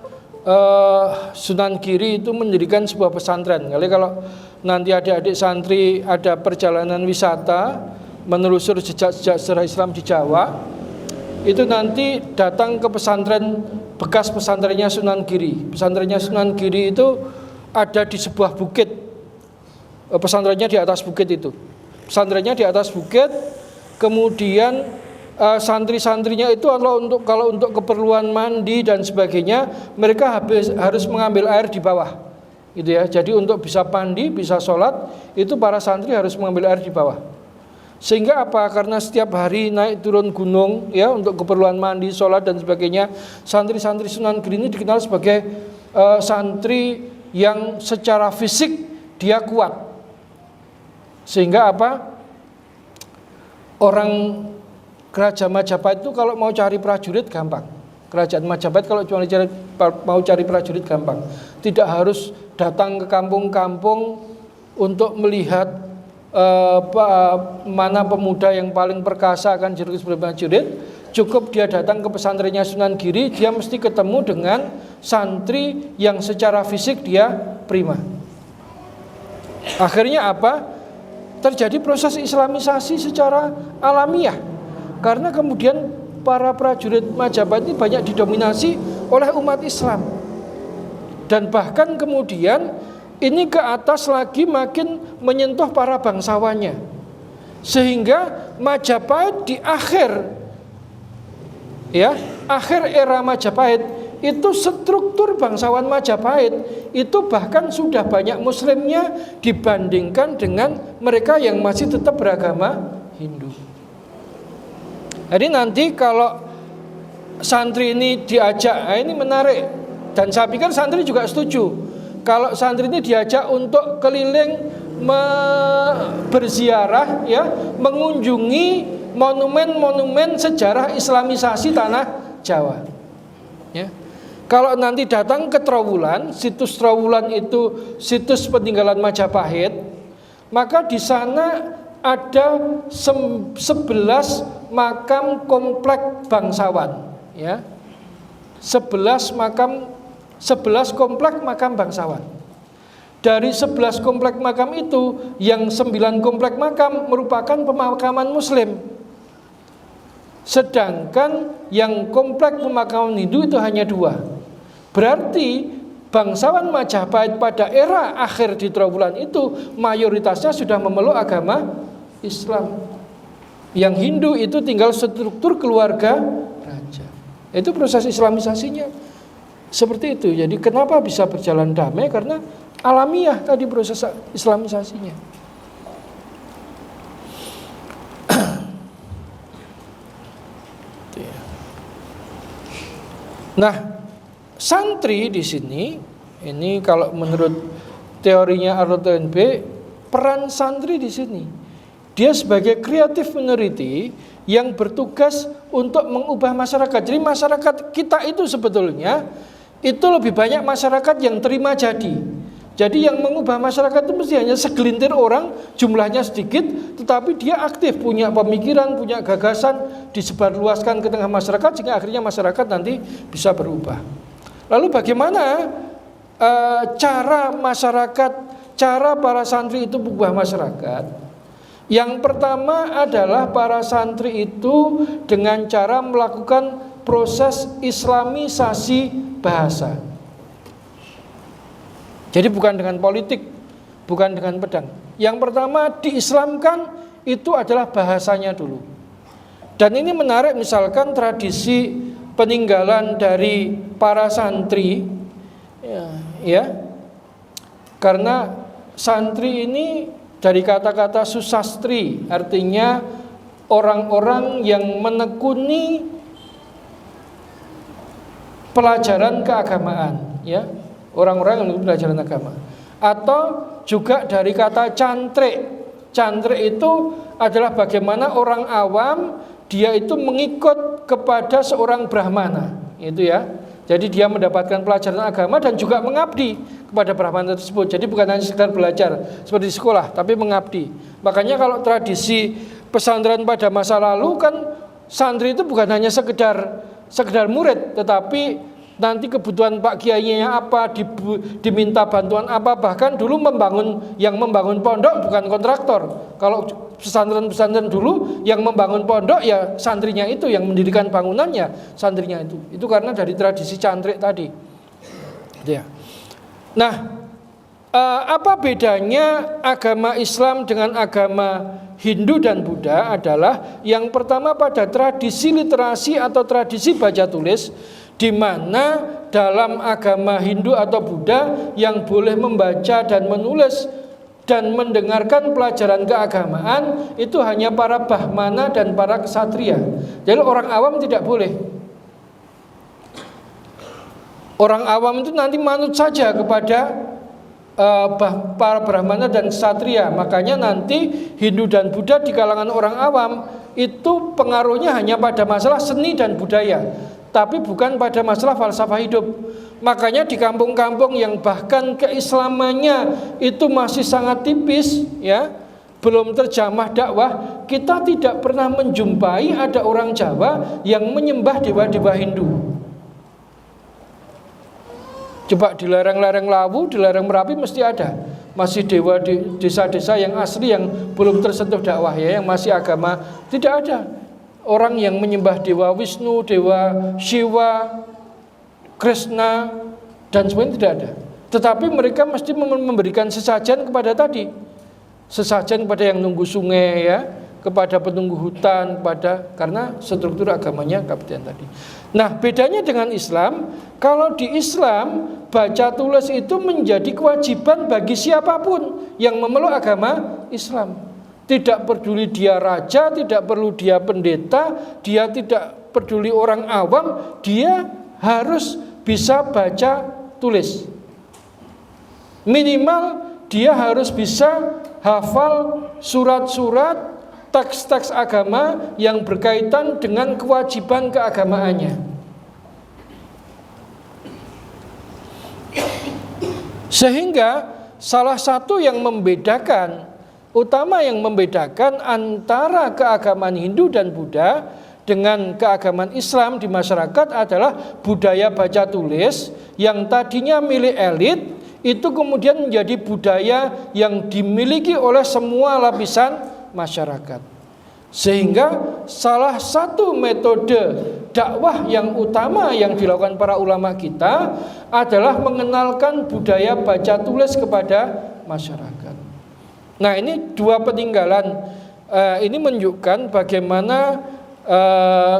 Sunan Giri itu mendirikan sebuah pesantren. Kalau nanti adik-adik santri ada perjalanan wisata menelusur jejak-jejak sejarah Islam di Jawa, itu nanti datang ke pesantren bekas pesantrennya Sunan Giri. Pesantrennya Sunan Giri itu ada di sebuah bukit. Pesantrennya di atas bukit itu. Pesantrennya di atas bukit, kemudian santri-santrinya itu kalau untuk keperluan mandi dan sebagainya, mereka harus mengambil air di bawah, gitu ya. Jadi untuk bisa mandi, bisa sholat, itu para santri harus mengambil air di bawah. Sehingga apa? Karena setiap hari naik turun gunung, ya, untuk keperluan mandi, sholat dan sebagainya, santri-santri Sunan Giri ini dikenal sebagai santri yang secara fisik dia kuat. Sehingga apa? Orang Kerajaan Majapahit itu kalau mau cari prajurit gampang. Kerajaan Majapahit kalau cuma mau cari prajurit gampang. Tidak harus datang ke kampung-kampung untuk melihat mana pemuda yang paling perkasa akan jadi sebagai prajurit. Cukup dia datang ke pesantrennya Sunan Giri, dia mesti ketemu dengan santri yang secara fisik dia prima. Akhirnya apa? Terjadi proses Islamisasi secara alamiah. Karena kemudian para prajurit Majapahit ini banyak didominasi oleh umat Islam. Dan bahkan kemudian ini ke atas lagi makin menyentuh para bangsawannya. Sehingga Majapahit di akhir era Majapahit itu struktur bangsawan Majapahit itu bahkan sudah banyak muslimnya dibandingkan dengan mereka yang masih tetap beragama Hindu. Jadi nanti kalau santri ini diajak, nah ini menarik, dan saya pikir santri juga setuju. Kalau santri ini diajak untuk keliling berziarah, ya, mengunjungi monumen-monumen sejarah Islamisasi tanah Jawa. Ya. Kalau nanti datang ke Trowulan, situs Trowulan itu situs peninggalan Majapahit, maka di sana ada 11 makam komplek bangsawan, ya. 11 komplek makam bangsawan. Dari 11 komplek makam itu, yang 9 komplek makam merupakan pemakaman Muslim. Sedangkan yang komplek pemakaman Hindu itu hanya 2. Berarti bangsawan Majapahit pada era akhir di Trowulan itu mayoritasnya sudah memeluk agama Islam. Yang Hindu itu tinggal struktur keluarga raja. Itu proses Islamisasinya seperti itu. Jadi kenapa bisa berjalan damai? Karena alamiah tadi proses Islamisasinya. Nah, santri di sini, ini kalau menurut teorinya RTNB, peran santri di sini, dia sebagai creative minority yang bertugas untuk mengubah masyarakat. Jadi masyarakat kita itu sebetulnya itu lebih banyak masyarakat yang terima jadi. Jadi yang mengubah masyarakat itu mesti hanya segelintir orang, jumlahnya sedikit, tetapi dia aktif, punya pemikiran, punya gagasan, disebarluaskan ke tengah masyarakat, sehingga akhirnya masyarakat nanti bisa berubah. Lalu bagaimana cara masyarakat, cara para santri itu mengubah masyarakat? Yang pertama adalah para santri itu dengan cara melakukan proses islamisasi bahasa. Jadi bukan dengan politik, bukan dengan pedang. Yang pertama diislamkan itu adalah bahasanya dulu. Dan ini menarik, misalkan tradisi peninggalan dari para santri, ya, karena santri ini dari kata-kata susastri, artinya orang-orang yang menekuni pelajaran keagamaan, ya, orang-orang yang menekuni pelajaran agama. Atau juga dari kata cantrik. Cantrik itu adalah bagaimana orang awam dia itu mengikut kepada seorang brahmana, itu ya. Jadi dia mendapatkan pelajaran agama dan juga mengabdi kepada brahmana tersebut. Jadi bukan hanya sekedar belajar seperti di sekolah, tapi mengabdi. Makanya kalau tradisi pesantren pada masa lalu kan santri itu bukan hanya sekedar murid, tetapi nanti kebutuhan Pak Kiainya apa, diminta bantuan apa. Bahkan dulu yang membangun pondok bukan kontraktor. Kalau pesantren-pesantren dulu yang membangun pondok ya santrinya itu, yang mendirikan bangunannya santrinya itu. Itu karena dari tradisi cantrik tadi. Ya. Nah, apa bedanya agama Islam dengan agama Hindu dan Buddha adalah yang pertama pada tradisi literasi atau tradisi baca tulis, di mana dalam agama Hindu atau Buddha yang boleh membaca dan menulis dan mendengarkan pelajaran keagamaan itu hanya para brahmana dan para ksatria. Jadi orang awam tidak boleh. Orang awam itu nanti manut saja kepada para brahmana dan ksatria. Makanya nanti Hindu dan Buddha di kalangan orang awam itu pengaruhnya hanya pada masalah seni dan budaya, tapi bukan pada masalah falsafah hidup. Makanya di kampung-kampung yang bahkan keislamannya itu masih sangat tipis, ya, belum terjamah dakwah, kita tidak pernah menjumpai ada orang Jawa yang menyembah dewa-dewa Hindu. Coba di lereng-lereng Lawu, di lereng Merapi mesti ada. Masih dewa di desa-desa yang asli yang belum tersentuh dakwah, ya, yang masih agama, tidak ada orang yang menyembah dewa Wisnu, dewa Shiva, Krishna dan sebagainya, tidak ada. Tetapi mereka mesti memberikan sesajen kepada tadi, sesajen kepada yang nunggu sungai, ya, kepada penunggu hutan, karena struktur agamanya kapten tadi. Nah, bedanya dengan Islam, kalau di Islam baca tulis itu menjadi kewajiban bagi siapapun yang memeluk agama Islam. Tidak peduli dia raja, tidak perlu dia pendeta, dia tidak peduli orang awam, dia harus bisa baca tulis. Minimal dia harus bisa hafal surat-surat, teks-teks agama yang berkaitan dengan kewajiban keagamaannya. Sehingga salah satu yang membedakan, utama yang membedakan antara keagamaan Hindu dan Buddha dengan keagamaan Islam di masyarakat adalah budaya baca tulis yang tadinya milik elit, itu kemudian menjadi budaya yang dimiliki oleh semua lapisan masyarakat. Sehingga salah satu metode dakwah yang utama yang dilakukan para ulama kita adalah mengenalkan budaya baca tulis kepada masyarakat. Nah, ini dua peninggalan. Ini menunjukkan bagaimana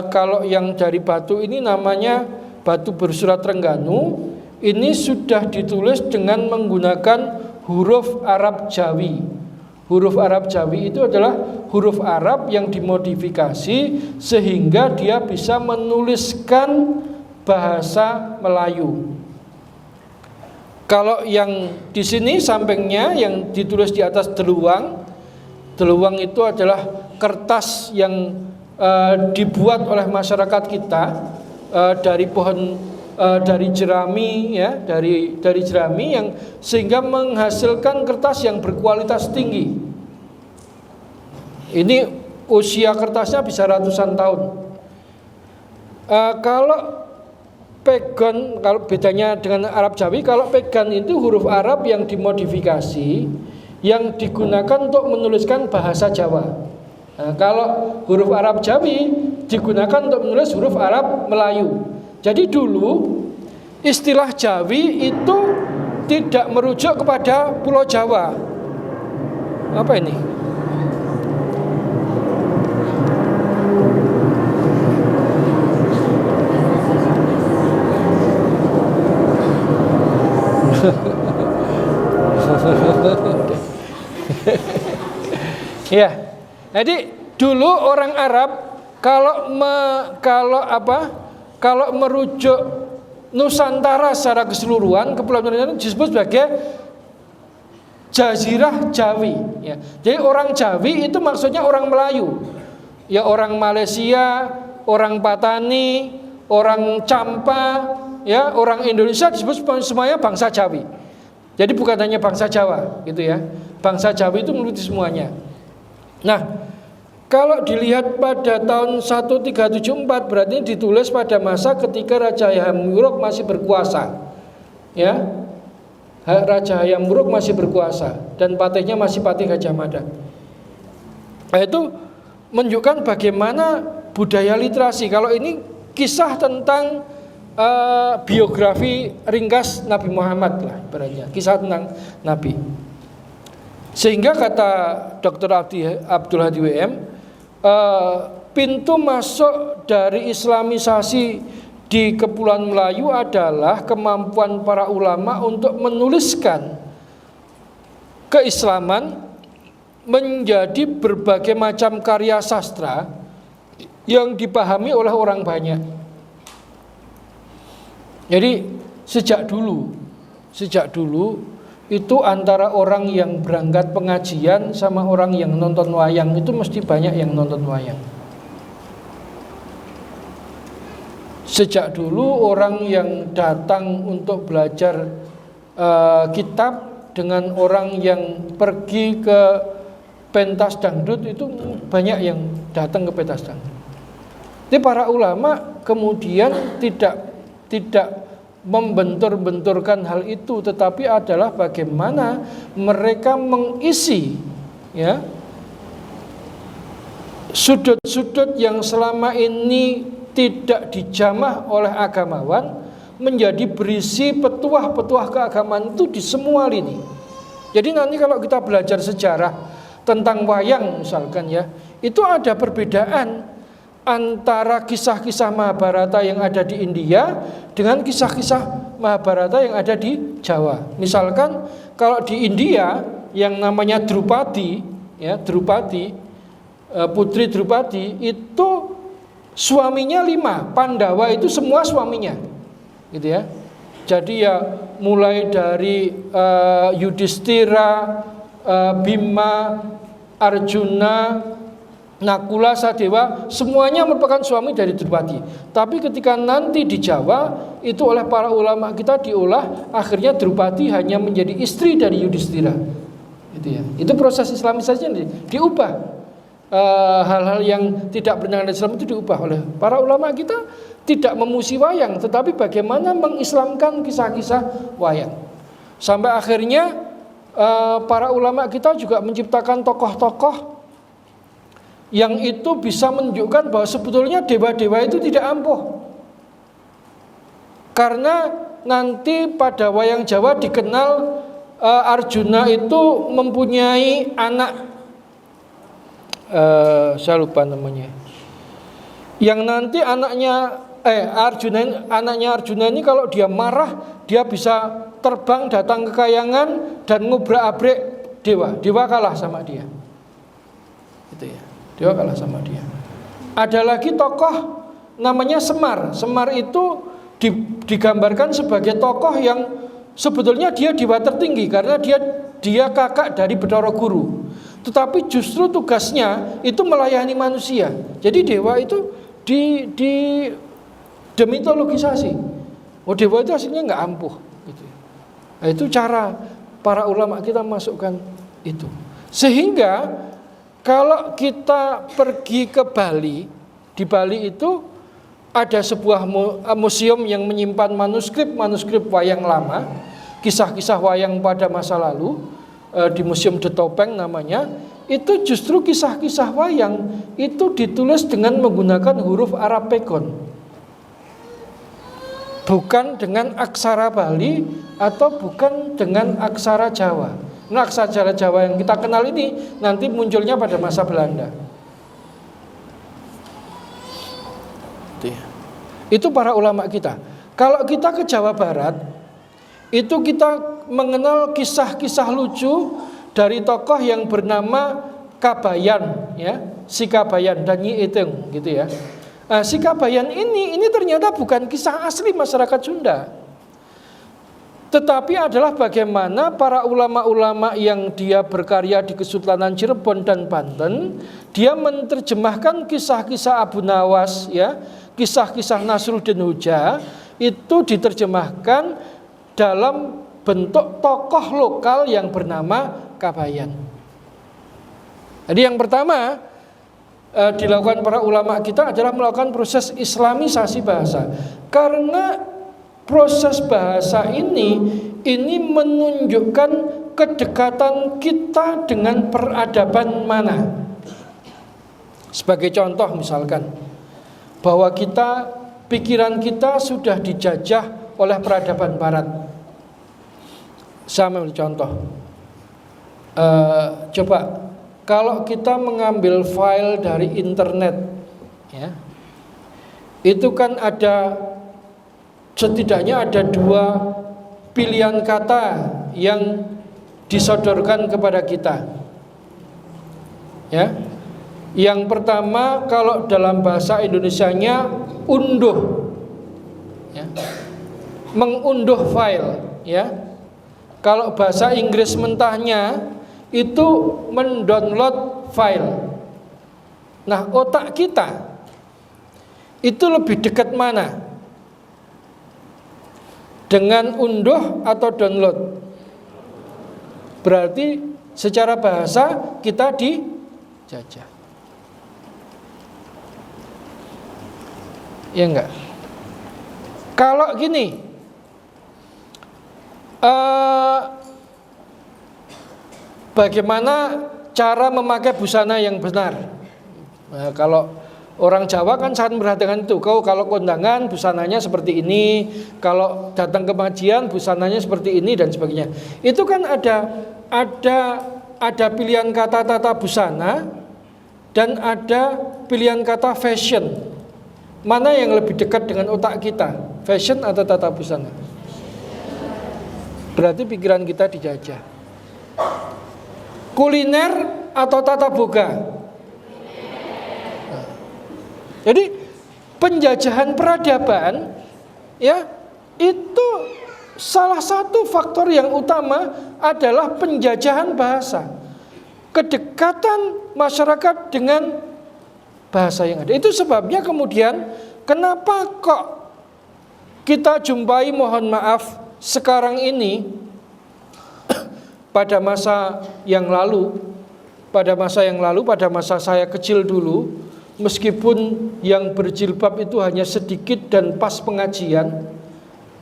kalau yang dari batu ini namanya batu bersurat Trengganu, ini sudah ditulis dengan menggunakan huruf Arab Jawi. Huruf Arab Jawi itu adalah huruf Arab yang dimodifikasi sehingga dia bisa menuliskan bahasa Melayu. Kalau yang di sini sampingnya yang ditulis di atas deluwang, deluwang itu adalah kertas yang dibuat oleh masyarakat kita dari pohon, dari jerami, ya, dari jerami yang sehingga menghasilkan kertas yang berkualitas tinggi. Ini usia kertasnya bisa ratusan tahun. Kalau pegon, kalau bedanya dengan Arab Jawi, kalau pegan itu huruf Arab yang dimodifikasi, yang digunakan untuk menuliskan bahasa Jawa. Nah, kalau huruf Arab Jawi digunakan untuk menulis huruf Arab Melayu. Jadi dulu istilah Jawi itu tidak merujuk kepada Pulau Jawa. Apa ini? Ya, jadi dulu orang Arab kalau merujuk Nusantara secara keseluruhan, kepulauan Nusantara disebut sebagai Jazirah Jawi. Ya. Jadi orang Jawi itu maksudnya orang Melayu, ya orang Malaysia, orang Patani, orang Campa, ya orang Indonesia disebut semuanya bangsa Jawi. Jadi bukan hanya bangsa Jawa, gitu ya. Bangsa Jawi itu meliputi semuanya. Nah, kalau dilihat pada tahun 1374 berarti ditulis pada masa ketika Raja Hayam Wuruk masih berkuasa. Ya. Raja Hayam Wuruk masih berkuasa dan patihnya masih Patih Gajah Mada. Nah, itu menunjukkan bagaimana budaya literasi. Kalau ini kisah tentang biografi ringkas Nabi Muhammad lah, ibaratnya kisah tentang Nabi. Sehingga kata Dr. Abdul Hadi WM, pintu masuk dari Islamisasi di Kepulauan Melayu adalah kemampuan para ulama untuk menuliskan keislaman menjadi berbagai macam karya sastra yang dipahami oleh orang banyak. Jadi sejak dulu itu antara orang yang berangkat pengajian sama orang yang nonton wayang itu mesti banyak yang nonton wayang. Sejak dulu orang yang datang untuk belajar kitab dengan orang yang pergi ke pentas dangdut itu banyak yang datang ke pentas dangdut. Jadi para ulama kemudian tidak membentur-benturkan hal itu, tetapi adalah bagaimana mereka mengisi, ya, sudut-sudut yang selama ini tidak dijamah oleh agamawan menjadi berisi petuah-petuah keagamaan itu di semua lini. Jadi nanti kalau kita belajar sejarah tentang wayang misalkan, ya, itu ada perbedaan antara kisah-kisah Mahabharata yang ada di India dengan kisah-kisah Mahabharata yang ada di Jawa. Misalkan kalau di India yang namanya Drupadi, ya, Drupadi, putri Drupadi itu suaminya 5. Pandawa itu semua suaminya, gitu ya. Jadi ya mulai dari Yudhistira, Bima, Arjuna, Nakula, Sadewa, semuanya merupakan suami dari Drupadi. Tapi ketika nanti di Jawa itu oleh para ulama kita diolah, akhirnya Drupadi hanya menjadi istri dari Yudhistira. Gitu ya. Itu proses Islamisasi diubah. Hal-hal yang tidak bertentangan dengan Islam itu diubah oleh para ulama kita, tidak memuji wayang, tetapi bagaimana mengislamkan kisah-kisah wayang. Sampai akhirnya para ulama kita juga menciptakan tokoh-tokoh yang itu bisa menunjukkan bahwa sebetulnya dewa-dewa itu tidak ampuh. Karena nanti pada wayang Jawa dikenal Arjuna itu mempunyai anak, saya lupa namanya, yang nanti anaknya Arjuna ini kalau dia marah dia bisa terbang datang ke kayangan dan ngobrak-abrik dewa. Dewa kalah sama dia. Gitu ya. Dewa kalah sama dia. Ada lagi tokoh namanya Semar. Semar itu digambarkan sebagai tokoh yang sebetulnya dia dewa tertinggi karena dia kakak dari Bathara Guru. Tetapi justru tugasnya itu melayani manusia. Jadi dewa itu demitologisasi. Oh, dewa itu aslinya nggak ampuh. Gitu. Nah, itu cara para ulama kita masukkan itu. Sehingga kalau kita pergi ke Bali, di Bali itu ada sebuah museum yang menyimpan manuskrip wayang lama, kisah-kisah wayang pada masa lalu, di Museum De Topeng namanya. Itu justru kisah-kisah wayang itu ditulis dengan menggunakan huruf Arab Pegon, bukan dengan aksara Bali atau bukan dengan aksara Jawa. Nah, aksara Jawa yang kita kenal ini nanti munculnya pada masa Belanda. Itu para ulama kita. Kalau kita ke Jawa Barat, itu kita mengenal kisah-kisah lucu dari tokoh yang bernama Kabayan, ya, si Kabayan dan Nyi Itung, gitu ya. Nah, si Kabayan ini ternyata bukan kisah asli masyarakat Sunda. Tetapi adalah bagaimana para ulama-ulama yang dia berkarya di Kesultanan Cirebon dan Banten, dia menerjemahkan kisah-kisah Abu Nawas, ya, kisah-kisah Nasruddin Hoja, itu diterjemahkan dalam bentuk tokoh lokal yang bernama Kabayan. Jadi yang pertama dilakukan para ulama kita adalah melakukan proses islamisasi bahasa. Karena proses bahasa ini menunjukkan kedekatan kita dengan peradaban mana. Sebagai contoh misalkan, bahwa pikiran kita sudah dijajah oleh peradaban barat. Saya ambil contoh. Coba kalau kita mengambil file dari internet, ya, itu kan setidaknya ada 2 pilihan kata yang disodorkan kepada kita. Ya. Yang pertama kalau dalam bahasa Indonesianya unduh. Ya. Mengunduh file, ya. Kalau bahasa Inggris mentahnya itu mendownload file. Nah, otak kita itu lebih dekat mana? Dengan unduh atau download? Berarti secara bahasa kita dijajah. Ya enggak? Kalau gini, bagaimana cara memakai busana yang benar? Nah, kalau orang Jawa kan sangat memperhatikan itu. Kalau kondangan busananya seperti ini, kalau datang ke pengajian busananya seperti ini dan sebagainya. Itu kan ada pilihan kata tata busana dan ada pilihan kata fashion. Mana yang lebih dekat dengan otak kita? Fashion atau tata busana? Berarti pikiran kita dijajah. Kuliner atau tata boga? Jadi penjajahan peradaban ya itu salah satu faktor yang utama adalah penjajahan bahasa. Kedekatan masyarakat dengan bahasa yang ada. Itu sebabnya kemudian kenapa kok kita jumpai, mohon maaf, sekarang ini pada masa yang lalu, pada masa saya kecil dulu, meskipun yang berjilbab itu hanya sedikit dan pas pengajian,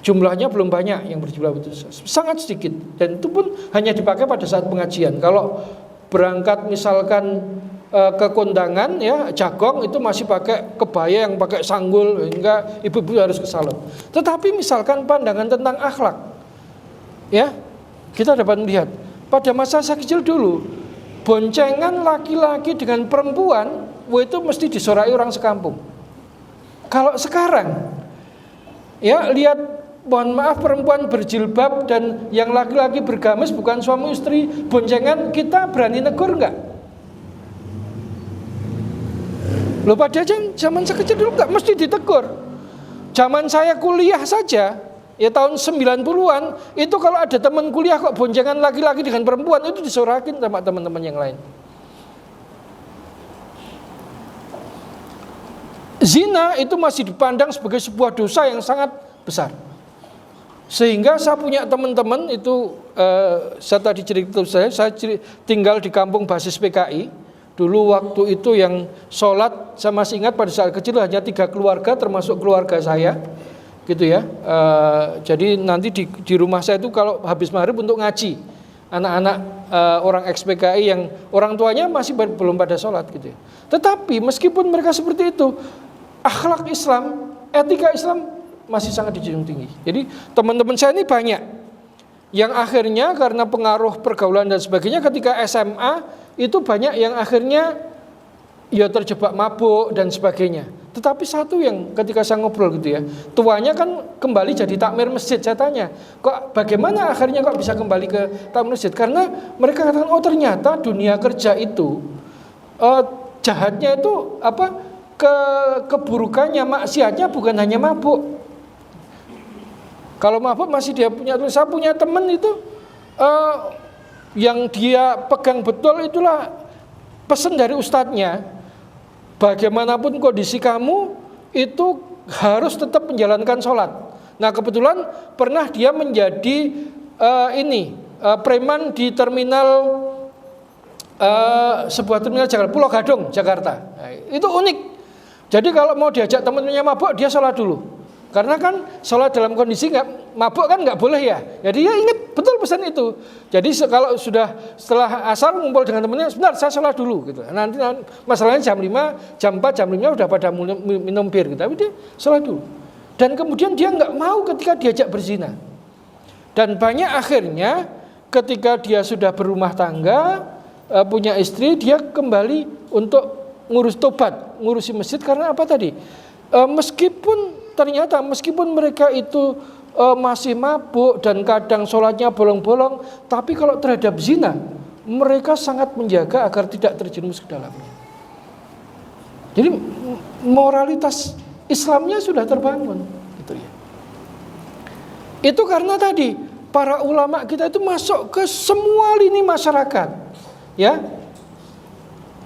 jumlahnya belum banyak yang berjilbab itu, sangat sedikit, dan itu pun hanya dipakai pada saat pengajian. Kalau berangkat misalkan ke kondangan ya jagong, itu masih pakai kebaya yang pakai sanggul, hingga ibu-ibu harus ke salon. Tetapi misalkan pandangan tentang akhlak, ya kita dapat melihat pada masa saya kecil dulu, boncengan laki-laki dengan perempuan, itu mesti disorai orang sekampung. Kalau sekarang, ya lihat, mohon maaf, perempuan berjilbab dan yang laki-laki bergamis bukan suami istri, boncengan, kita berani negur enggak? Loh, pada zaman saya kecil dulu enggak mesti ditegur. Zaman saya kuliah saja, ya tahun 90-an, itu kalau ada teman kuliah kok boncengan laki-laki dengan perempuan, itu disorakin sama teman-teman yang lain. Zina itu masih dipandang sebagai sebuah dosa yang sangat besar. Sehingga saya punya teman-teman itu, saya tadi cerita saya tinggal di kampung basis PKI. Dulu waktu itu yang sholat, saya masih ingat pada saat kecil hanya 3 keluarga termasuk keluarga saya, gitu ya. Jadi nanti di rumah saya itu kalau habis maghrib untuk ngaji, anak-anak orang ex-PKI yang orang tuanya masih belum pada sholat, gitu ya. Tetapi meskipun mereka seperti itu, akhlak Islam, etika Islam masih sangat dijunjung tinggi. Jadi teman-teman saya ini banyak yang akhirnya karena pengaruh pergaulan dan sebagainya, ketika SMA itu banyak yang akhirnya ya terjebak mabuk dan sebagainya. Tetapi satu yang ketika saya ngobrol gitu ya, tuanya kan kembali jadi takmir masjid. Saya tanya, kok bagaimana akhirnya kok bisa kembali ke takmir masjid? Karena mereka katakan, oh ternyata dunia kerja itu jahatnya itu apa, keburukannya, maksiatnya bukan hanya mabuk. Kalau mabuk masih dia punya. Saya punya teman itu yang dia pegang betul itulah pesan dari ustadznya, bagaimanapun kondisi kamu itu harus tetap menjalankan sholat. Nah kebetulan pernah dia menjadi preman di terminal sebuah terminal Jakarta, Pulau Gadung, Jakarta. Nah, itu unik. Jadi kalau mau diajak teman-temannya mabuk, dia sholat dulu. Karena kan sholat dalam kondisi mabuk kan nggak boleh ya. Jadi ya ingat betul pesan itu. Jadi kalau setelah asar ngumpul dengan temannya, sebentar saya sholat dulu gitu. Nanti masalahnya jam 5, jam 4, jam 5 udah pada minum bir gitu. Tapi dia sholat dulu. Dan kemudian dia nggak mau ketika diajak berzina. Dan banyak akhirnya ketika dia sudah berumah tangga, punya istri, dia kembali untuk ngurus tobat, ngurusi masjid. Karena apa tadi? Meskipun mereka itu masih mabuk dan kadang sholatnya bolong-bolong, tapi kalau terhadap zina, mereka sangat menjaga agar tidak terjerumus ke dalamnya. Jadi moralitas Islamnya sudah terbangun, gitu ya. Itu karena tadi para ulama kita itu masuk ke semua lini masyarakat, ya,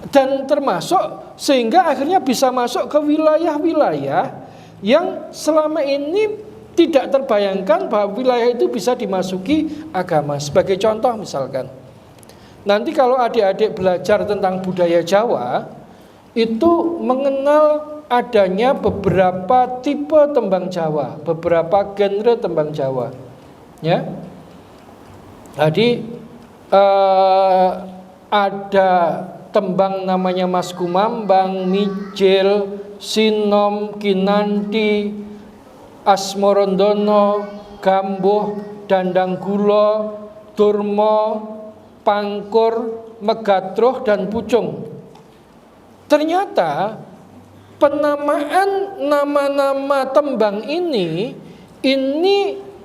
dan termasuk sehingga akhirnya bisa masuk ke wilayah-wilayah yang selama ini tidak terbayangkan bahwa wilayah itu bisa dimasuki agama. Sebagai contoh misalkan, nanti kalau adik-adik belajar tentang budaya Jawa, itu mengenal adanya beberapa tipe tembang Jawa, beberapa genre tembang Jawa, ya. Jadi ada tembang namanya Mas Kumambang, Mijil, Sinom, Kinanti, Asmorondono, Gambuh, Dandanggulo, Durmo, Pangkur, Megatruh, dan Pucung. Ternyata penamaan nama-nama tembang ini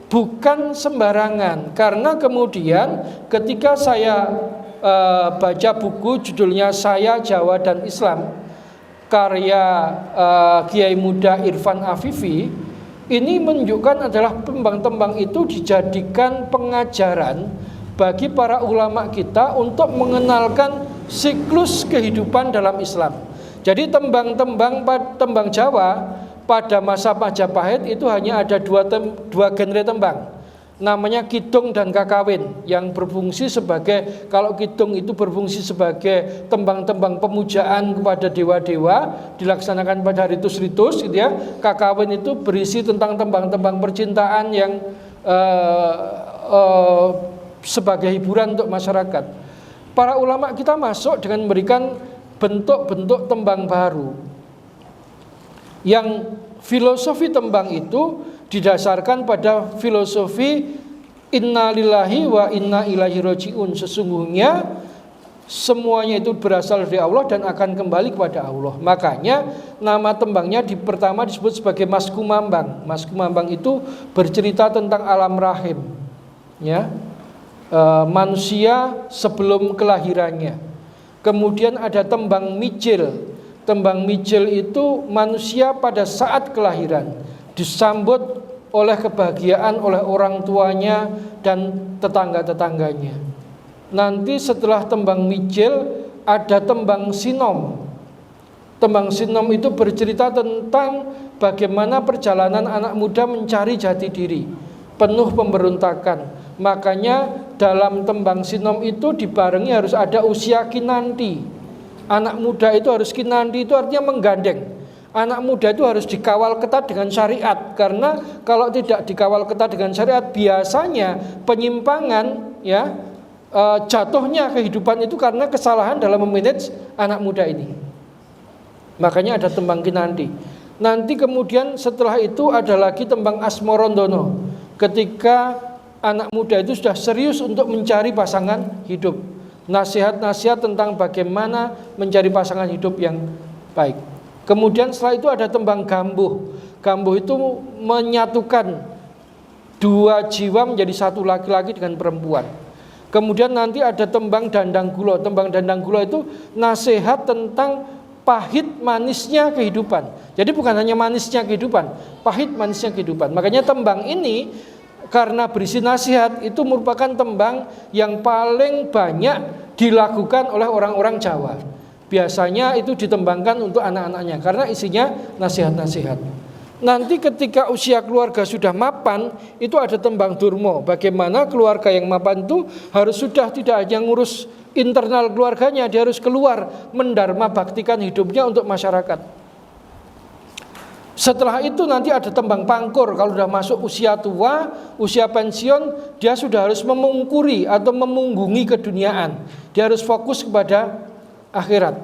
bukan sembarangan. Karena kemudian ketika saya baca buku judulnya Saya, Jawa dan Islam, karya Kiai Muda Irfan Afifi. Ini menunjukkan adalah tembang-tembang itu dijadikan pengajaran bagi para ulama kita untuk mengenalkan siklus kehidupan dalam Islam. Jadi tembang Jawa pada masa Majapahit itu hanya ada dua genre tembang, namanya kidung dan kakawin, yang berfungsi sebagai, kalau kidung itu berfungsi sebagai tembang-tembang pemujaan kepada dewa-dewa dilaksanakan pada ritus-ritus gitu ya. Kakawin itu berisi tentang tembang-tembang percintaan yang sebagai hiburan untuk masyarakat. Para ulama kita masuk dengan memberikan bentuk-bentuk tembang baru, yang filosofi tembang itu didasarkan pada filosofi inna lillahi wa inna ilaihi rajiun. Sesungguhnya semuanya itu berasal dari Allah dan akan kembali kepada Allah. Makanya nama tembangnya pertama disebut sebagai Mas Kumambang. Mas Kumambang itu bercerita tentang alam rahim, ya, manusia sebelum kelahirannya. Kemudian ada tembang Mijil. Tembang Mijil itu manusia pada saat kelahiran, disambut oleh kebahagiaan oleh orang tuanya dan tetangga-tetangganya. Nanti setelah tembang Mijil ada tembang Sinom. Tembang Sinom itu bercerita tentang bagaimana perjalanan anak muda mencari jati diri, penuh pemberontakan. Makanya dalam tembang Sinom itu dibarengi harus ada usia kinanti. Anak muda itu harus kinanti, itu artinya menggandeng. Anak muda itu harus dikawal ketat dengan syariat, karena kalau tidak dikawal ketat dengan syariat, biasanya penyimpangan, ya, jatuhnya kehidupan itu karena kesalahan dalam memanage anak muda ini. Makanya ada tembang kinanti. Nanti kemudian setelah itu ada lagi tembang Asmorondono, ketika anak muda itu sudah serius untuk mencari pasangan hidup. Nasihat-nasihat tentang bagaimana mencari pasangan hidup yang baik. Kemudian setelah itu ada tembang Gambuh. Gambuh itu menyatukan dua jiwa menjadi satu, laki-laki dengan perempuan. Kemudian nanti ada tembang Dandang Gulo. Tembang Dandang Gulo itu nasihat tentang pahit manisnya kehidupan. Jadi bukan hanya manisnya kehidupan, pahit manisnya kehidupan. Makanya tembang ini karena berisi nasihat itu merupakan tembang yang paling banyak dilakukan oleh orang-orang Jawa. Biasanya itu ditembangkan untuk anak-anaknya karena isinya nasihat-nasihat. Nanti ketika usia keluarga sudah mapan, itu ada tembang Durmo. Bagaimana keluarga yang mapan itu harus sudah tidak hanya ngurus internal keluarganya, dia harus keluar mendharma baktikan hidupnya untuk masyarakat. Setelah itu nanti ada tembang Pangkur. Kalau sudah masuk usia tua, usia pensiun, dia sudah harus memungkuri atau memunggungi keduniaan. Dia harus fokus kepada akhirat.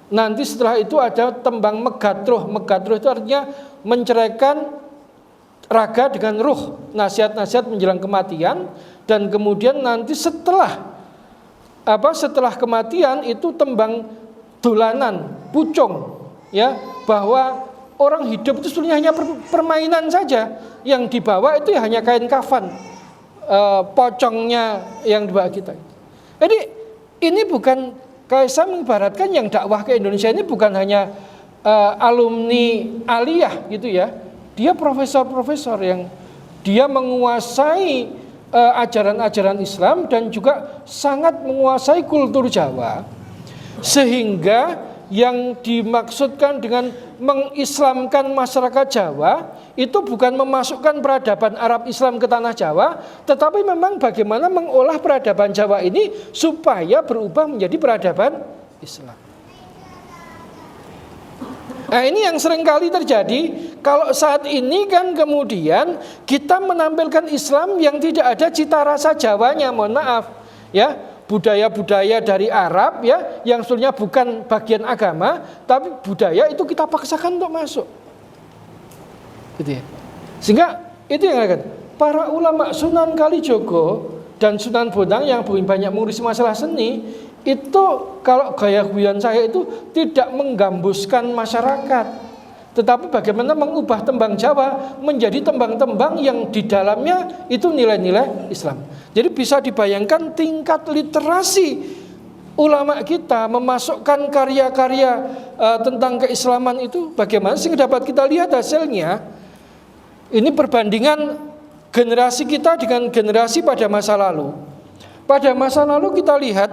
Nanti setelah itu ada tembang Megatruh. Megatruh itu artinya menceraikan raga dengan ruh, nasihat-nasihat menjelang kematian. Dan kemudian nanti setelah kematian itu tembang Dolanan, Pucung, ya, bahwa orang hidup itu sebenarnya hanya permainan saja. Yang dibawa itu ya hanya kain kafan, pocongnya yang dibawa kita. Jadi ini bukan, kayak saya mengibaratkan yang dakwah ke Indonesia ini bukan hanya alumni aliyah gitu ya. Dia profesor-profesor yang dia menguasai ajaran-ajaran Islam dan juga sangat menguasai kultur Jawa. Sehingga yang dimaksudkan dengan mengislamkan masyarakat Jawa itu bukan memasukkan peradaban Arab Islam ke tanah Jawa, tetapi memang bagaimana mengolah peradaban Jawa ini supaya berubah menjadi peradaban Islam. Nah, ini yang seringkali terjadi. Kalau saat ini kan kemudian kita menampilkan Islam yang tidak ada cita rasa Jawanya, mohon maaf ya. Budaya-budaya dari Arab ya, yang sebenarnya bukan bagian agama, tapi budaya itu kita paksakan untuk masuk, gitu ya. Sehingga itu yang akan para ulama Sunan Kalijogo dan Sunan Bonang yang banyak mengurusi masalah seni itu, kalau gaya guyon saya itu tidak menggambuskan masyarakat, tetapi bagaimana mengubah tembang Jawa menjadi tembang-tembang yang di dalamnya itu nilai-nilai Islam. Jadi bisa dibayangkan tingkat literasi ulama kita memasukkan karya-karya tentang keislaman itu bagaimana sehingga dapat kita lihat hasilnya. Ini perbandingan generasi kita dengan generasi pada masa lalu. Pada masa lalu kita lihat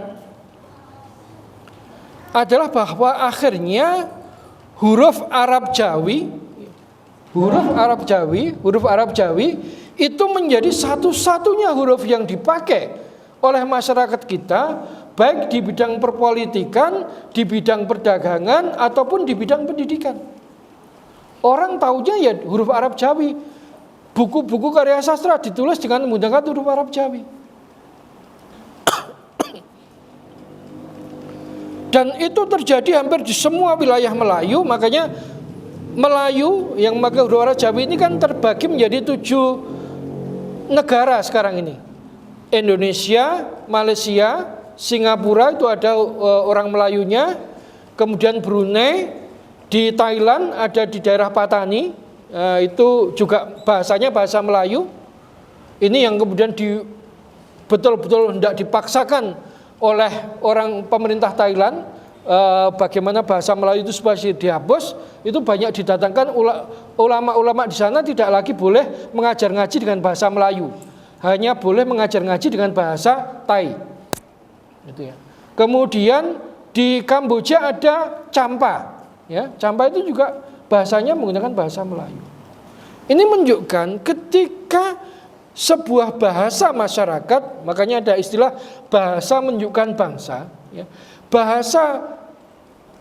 adalah bahwa akhirnya huruf Arab Jawi itu menjadi satu-satunya huruf yang dipakai oleh masyarakat kita, baik di bidang perpolitikan, di bidang perdagangan, ataupun di bidang pendidikan. Orang taunya ya huruf Arab Jawi. Buku-buku karya sastra ditulis dengan menggunakan huruf Arab Jawi. Dan itu terjadi hampir di semua wilayah Melayu. Makanya Melayu yang memakai huruf Arab Jawi ini kan terbagi menjadi 7 negara sekarang ini. Indonesia, Malaysia, Singapura itu ada orang Melayunya. Kemudian Brunei, di Thailand ada di daerah Patani, itu juga bahasanya bahasa Melayu. Ini yang kemudian betul-betul hendak dipaksakan oleh orang pemerintah Thailand, bagaimana bahasa Melayu itu supaya dihapus. Itu banyak didatangkan ulama-ulama di sana tidak lagi boleh mengajar ngaji dengan bahasa Melayu, hanya boleh mengajar ngaji dengan bahasa Thai. Gitu ya. Kemudian di Kamboja ada Champa, ya, Champa itu juga bahasanya menggunakan bahasa Melayu. Ini menunjukkan ketika sebuah bahasa masyarakat, makanya ada istilah bahasa menunjukkan bangsa, ya. Bahasa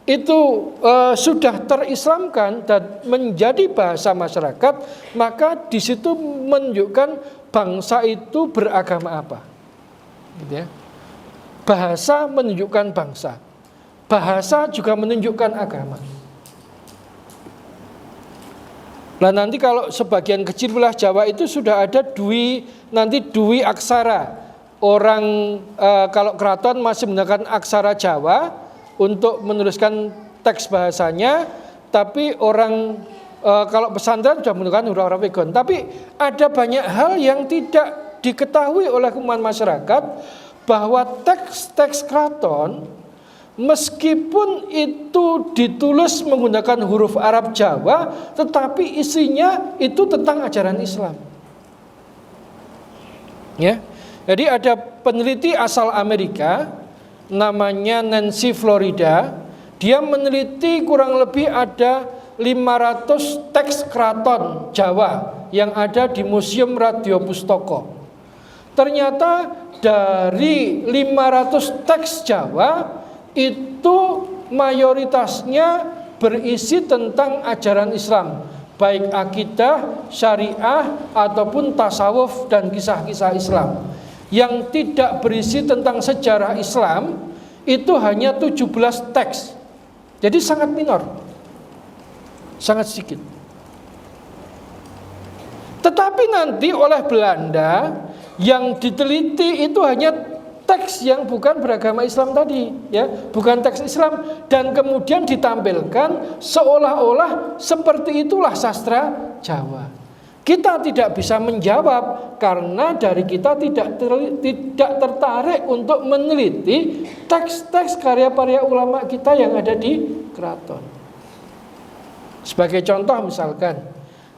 itu sudah terislamkan dan menjadi bahasa masyarakat, maka di situ menunjukkan bangsa itu beragama apa, gitu ya. Bahasa menunjukkan bangsa, bahasa juga menunjukkan agama. Nah nanti kalau sebagian kecil wilayah Jawa itu sudah ada dwi aksara. Orang kalau keraton masih menggunakan aksara Jawa untuk menuliskan teks bahasanya, tapi orang kalau pesantren sudah menggunakan huruf Arab Pegon. Tapi ada banyak hal yang tidak diketahui oleh umat masyarakat, bahwa teks-teks keraton meskipun itu ditulis menggunakan huruf Arab Jawa, tetapi isinya itu tentang ajaran Islam. Ya. Jadi ada peneliti asal Amerika namanya Nancy Florida. Dia meneliti kurang lebih ada 500 teks keraton Jawa yang ada di Museum Radio Pustaka. Ternyata dari 500 teks Jawa itu mayoritasnya berisi tentang ajaran Islam, baik akidah, syariah, ataupun tasawuf dan kisah-kisah Islam. Yang tidak berisi tentang sejarah Islam itu hanya 17 teks. Jadi sangat minor, sangat sedikit. Tetapi nanti oleh Belanda yang diteliti itu hanya teks yang bukan beragama Islam tadi, ya, bukan teks Islam, dan kemudian ditampilkan seolah-olah seperti itulah sastra Jawa. Kita tidak bisa menjawab karena dari kita tidak tertarik untuk meneliti teks-teks karya-karya ulama kita yang ada di keraton. Sebagai contoh misalkan,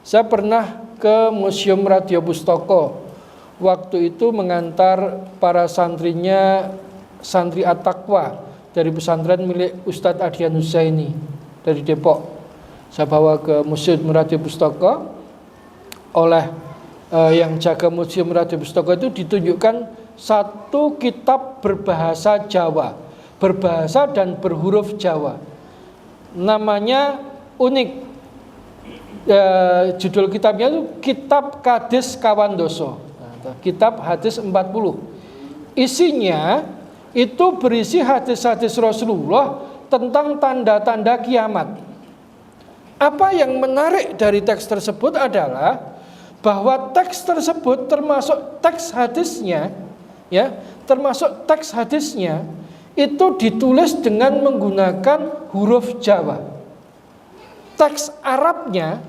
saya pernah ke Museum Radio Pustaka. Waktu itu mengantar para santrinya, santri At-Taqwa dari pesantren milik Ustadz Adian Husaini dari Depok. Saya bawa ke Museum Radio Pustaka. Oleh yang jaga Museum Radio Pustaka itu ditunjukkan satu kitab berbahasa Jawa, berbahasa dan berhuruf Jawa. Namanya unik. Judul kitabnya itu Kitab Kadis Kawandoso. Kitab hadis 40. Isinya itu berisi hadis-hadis Rasulullah tentang tanda-tanda kiamat. Apa yang menarik dari teks tersebut adalah bahwa teks tersebut termasuk teks hadisnya, ya, termasuk teks hadisnya itu ditulis dengan menggunakan huruf Jawa. Teks Arabnya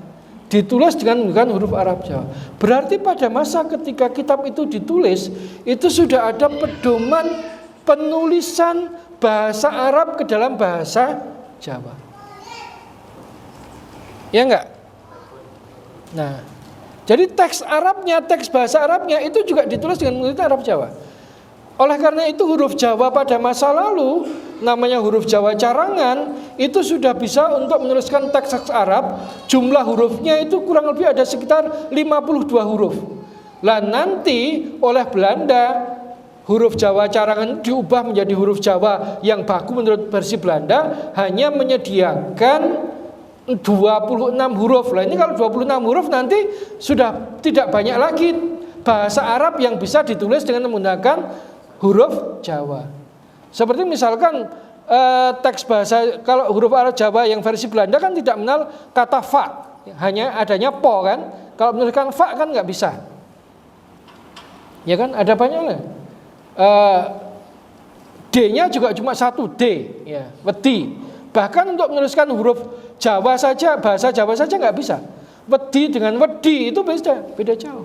ditulis dengan menggunakan huruf Arab Jawa. Berarti pada masa ketika kitab itu ditulis, itu sudah ada pedoman penulisan bahasa Arab ke dalam bahasa Jawa. Ya enggak? Nah, jadi teks Arabnya, teks bahasa Arabnya itu juga ditulis dengan menggunakan Arab Jawa. Oleh karena itu huruf Jawa pada masa lalu, namanya huruf Jawa carangan, itu sudah bisa untuk menuliskan teks Arab. Jumlah hurufnya itu kurang lebih ada sekitar 52 huruf. Lah nanti oleh Belanda, huruf Jawa carangan diubah menjadi huruf Jawa yang baku menurut versi Belanda, hanya menyediakan 26 huruf. Lah ini kalau 26 huruf nanti sudah tidak banyak lagi bahasa Arab yang bisa ditulis dengan menggunakan huruf Jawa. Seperti misalkan teks bahasa, kalau huruf Arab Jawa yang versi Belanda kan tidak mengenal kata fa, hanya adanya po kan. Kalau menuliskan fa kan nggak bisa. Ya kan, ada banyaknya. D-nya juga cuma satu D, ya, wedi. Bahkan untuk menuliskan huruf Jawa saja, bahasa Jawa saja nggak bisa. Wedi dengan wedi itu beda jauh.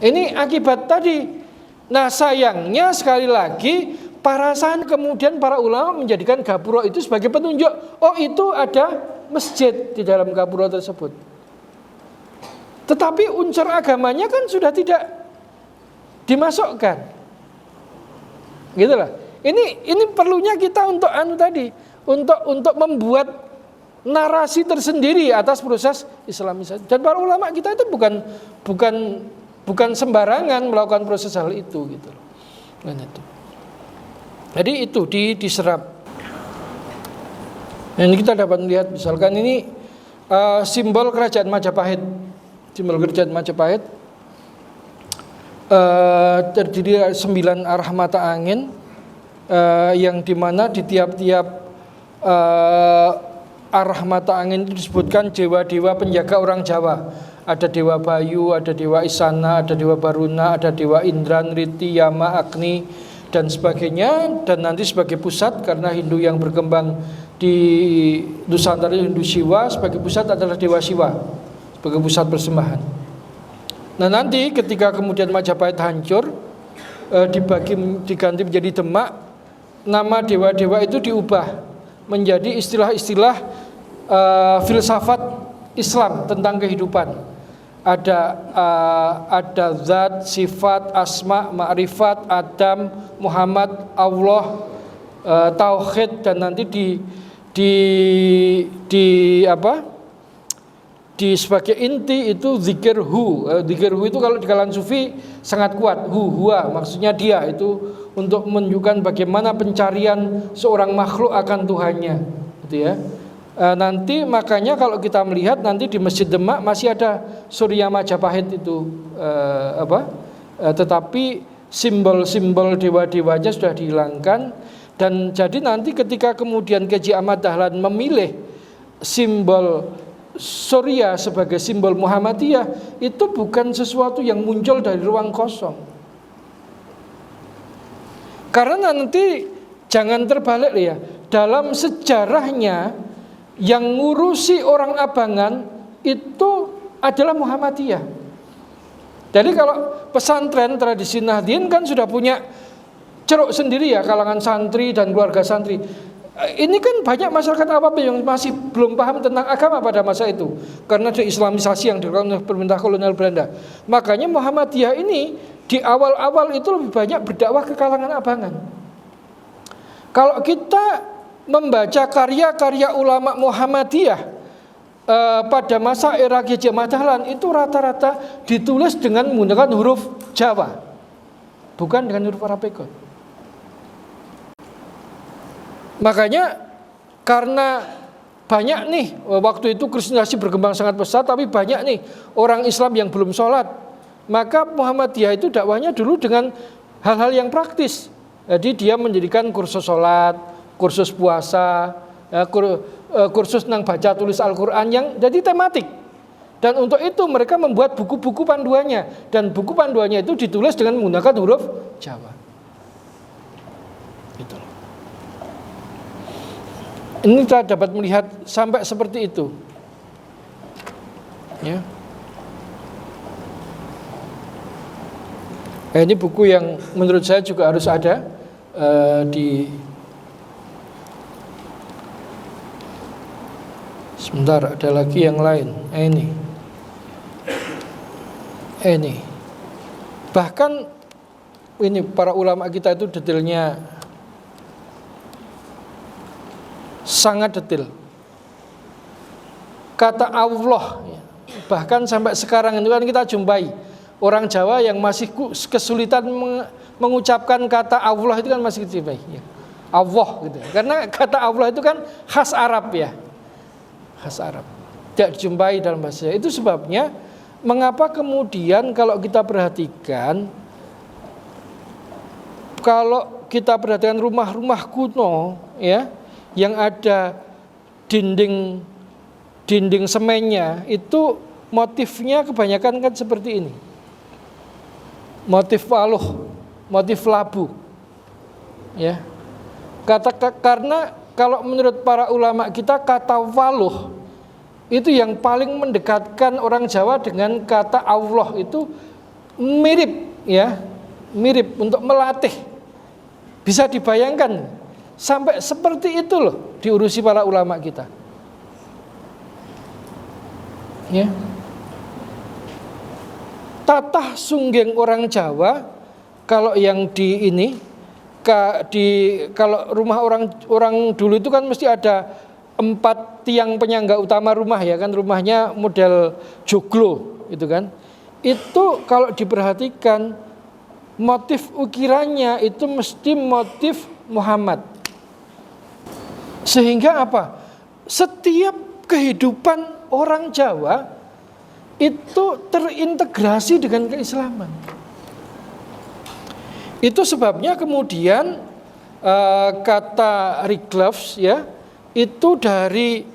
Ini akibat tadi. Nah sayangnya sekali lagi kemudian para ulama menjadikan gapura itu sebagai petunjuk. Oh itu ada masjid di dalam gapura tersebut. Tetapi unsur agamanya kan sudah tidak dimasukkan. Gitulah. Ini perlunya kita untuk untuk membuat narasi tersendiri atas proses Islamisasi. Dan para ulama kita itu bukan sembarangan melakukan proses hal itu gitu. Dan itu. Jadi itu diserap. Ini kita dapat melihat misalkan ini simbol kerajaan Majapahit. Simbol kerajaan Majapahit terdiri dari 9 arah mata angin, yang dimana di tiap-tiap arah mata angin itu disebutkan dewa-dewa penjaga orang Jawa. Ada Dewa Bayu, ada Dewa Isana, ada Dewa Baruna, ada Dewa Indra, Nriti, Yama, Agni, dan sebagainya. Dan nanti sebagai pusat, karena Hindu yang berkembang di Nusantara Hindu Siwa, sebagai pusat adalah Dewa Siwa, sebagai pusat persembahan. Nah nanti ketika kemudian Majapahit hancur, diganti menjadi Demak, nama dewa-dewa itu diubah menjadi istilah-istilah filsafat Islam tentang kehidupan. Ada zat, sifat, asma, ma'rifat, Adam, Muhammad, Allah, tauhid, dan nanti di sebagai inti itu zikir hu. Zikir hu itu kalau di kalangan sufi sangat kuat. Huwa maksudnya dia, itu untuk menunjukkan bagaimana pencarian seorang makhluk akan Tuhannya, gitu ya. Nanti makanya kalau kita melihat nanti di Masjid Demak masih ada Surya Majapahit itu, tetapi simbol-simbol dewa-dewanya sudah dihilangkan. Dan jadi nanti ketika kemudian K.J. Ahmad Dahlan memilih simbol Surya sebagai simbol Muhammadiyah, itu bukan sesuatu yang muncul dari ruang kosong. Karena nanti jangan terbalik ya, dalam sejarahnya yang ngurusi orang Abangan itu adalah Muhammadiyah. Jadi kalau pesantren tradisi Nahdien kan sudah punya ceruk sendiri ya, kalangan santri dan keluarga santri. Ini kan banyak masyarakat awam yang masih belum paham tentang agama pada masa itu, karena ada islamisasi yang dilakukan oleh pemerintah kolonial Belanda. Makanya Muhammadiyah ini di awal-awal itu lebih banyak berdakwah ke kalangan Abangan. Kalau kita membaca karya-karya ulama Muhammadiyah pada masa era K.J. Ahmad Dahlan, itu rata-rata ditulis dengan menggunakan huruf Jawa, bukan dengan huruf Arabikot. Makanya karena banyak nih waktu itu Kristenisasi berkembang sangat pesat, tapi banyak nih orang Islam yang belum sholat, maka Muhammadiyah itu dakwahnya dulu dengan hal-hal yang praktis. Jadi dia mendirikan kursus sholat, kursus puasa, kursus tentang baca tulis Al-Quran yang jadi tematik. Dan untuk itu mereka membuat buku-buku panduannya, dan buku panduannya itu ditulis dengan menggunakan huruf Jawa. Gitu. Ini kita dapat melihat sampai seperti itu. Ya. Ini buku yang menurut saya juga harus ada. Sebentar, ada lagi yang lain. Ini. Bahkan ini para ulama kita itu detailnya sangat detail. Kata Allah, bahkan sampai sekarang itu kan kita jumpai orang Jawa yang masih kesulitan mengucapkan kata Allah itu kan masih dijumpai. Allah gitu. Karena kata Allah itu kan khas Arab ya. Khas Arab. Tidak dijumpai dalam bahasa. Itu sebabnya mengapa kemudian kalau kita perhatikan rumah-rumah kuno ya yang ada dinding semennya itu motifnya kebanyakan kan seperti ini. Motif waluh, motif labu. Ya. Karena kalau menurut para ulama kita kata waluh itu yang paling mendekatkan orang Jawa dengan kata Allah itu mirip ya, mirip untuk melatih. Bisa dibayangkan sampai seperti itu loh diurusi para ulama kita. Ya. Tatah sunggeng orang Jawa kalau yang di ini kalau rumah orang dulu itu kan mesti ada 4 tiang penyangga utama rumah ya kan, rumahnya model joglo itu kan. Itu kalau diperhatikan motif ukirannya itu mesti motif Muhammad. Sehingga apa? Setiap kehidupan orang Jawa itu terintegrasi dengan keislaman. Itu sebabnya kemudian kata Riegels ya, itu dari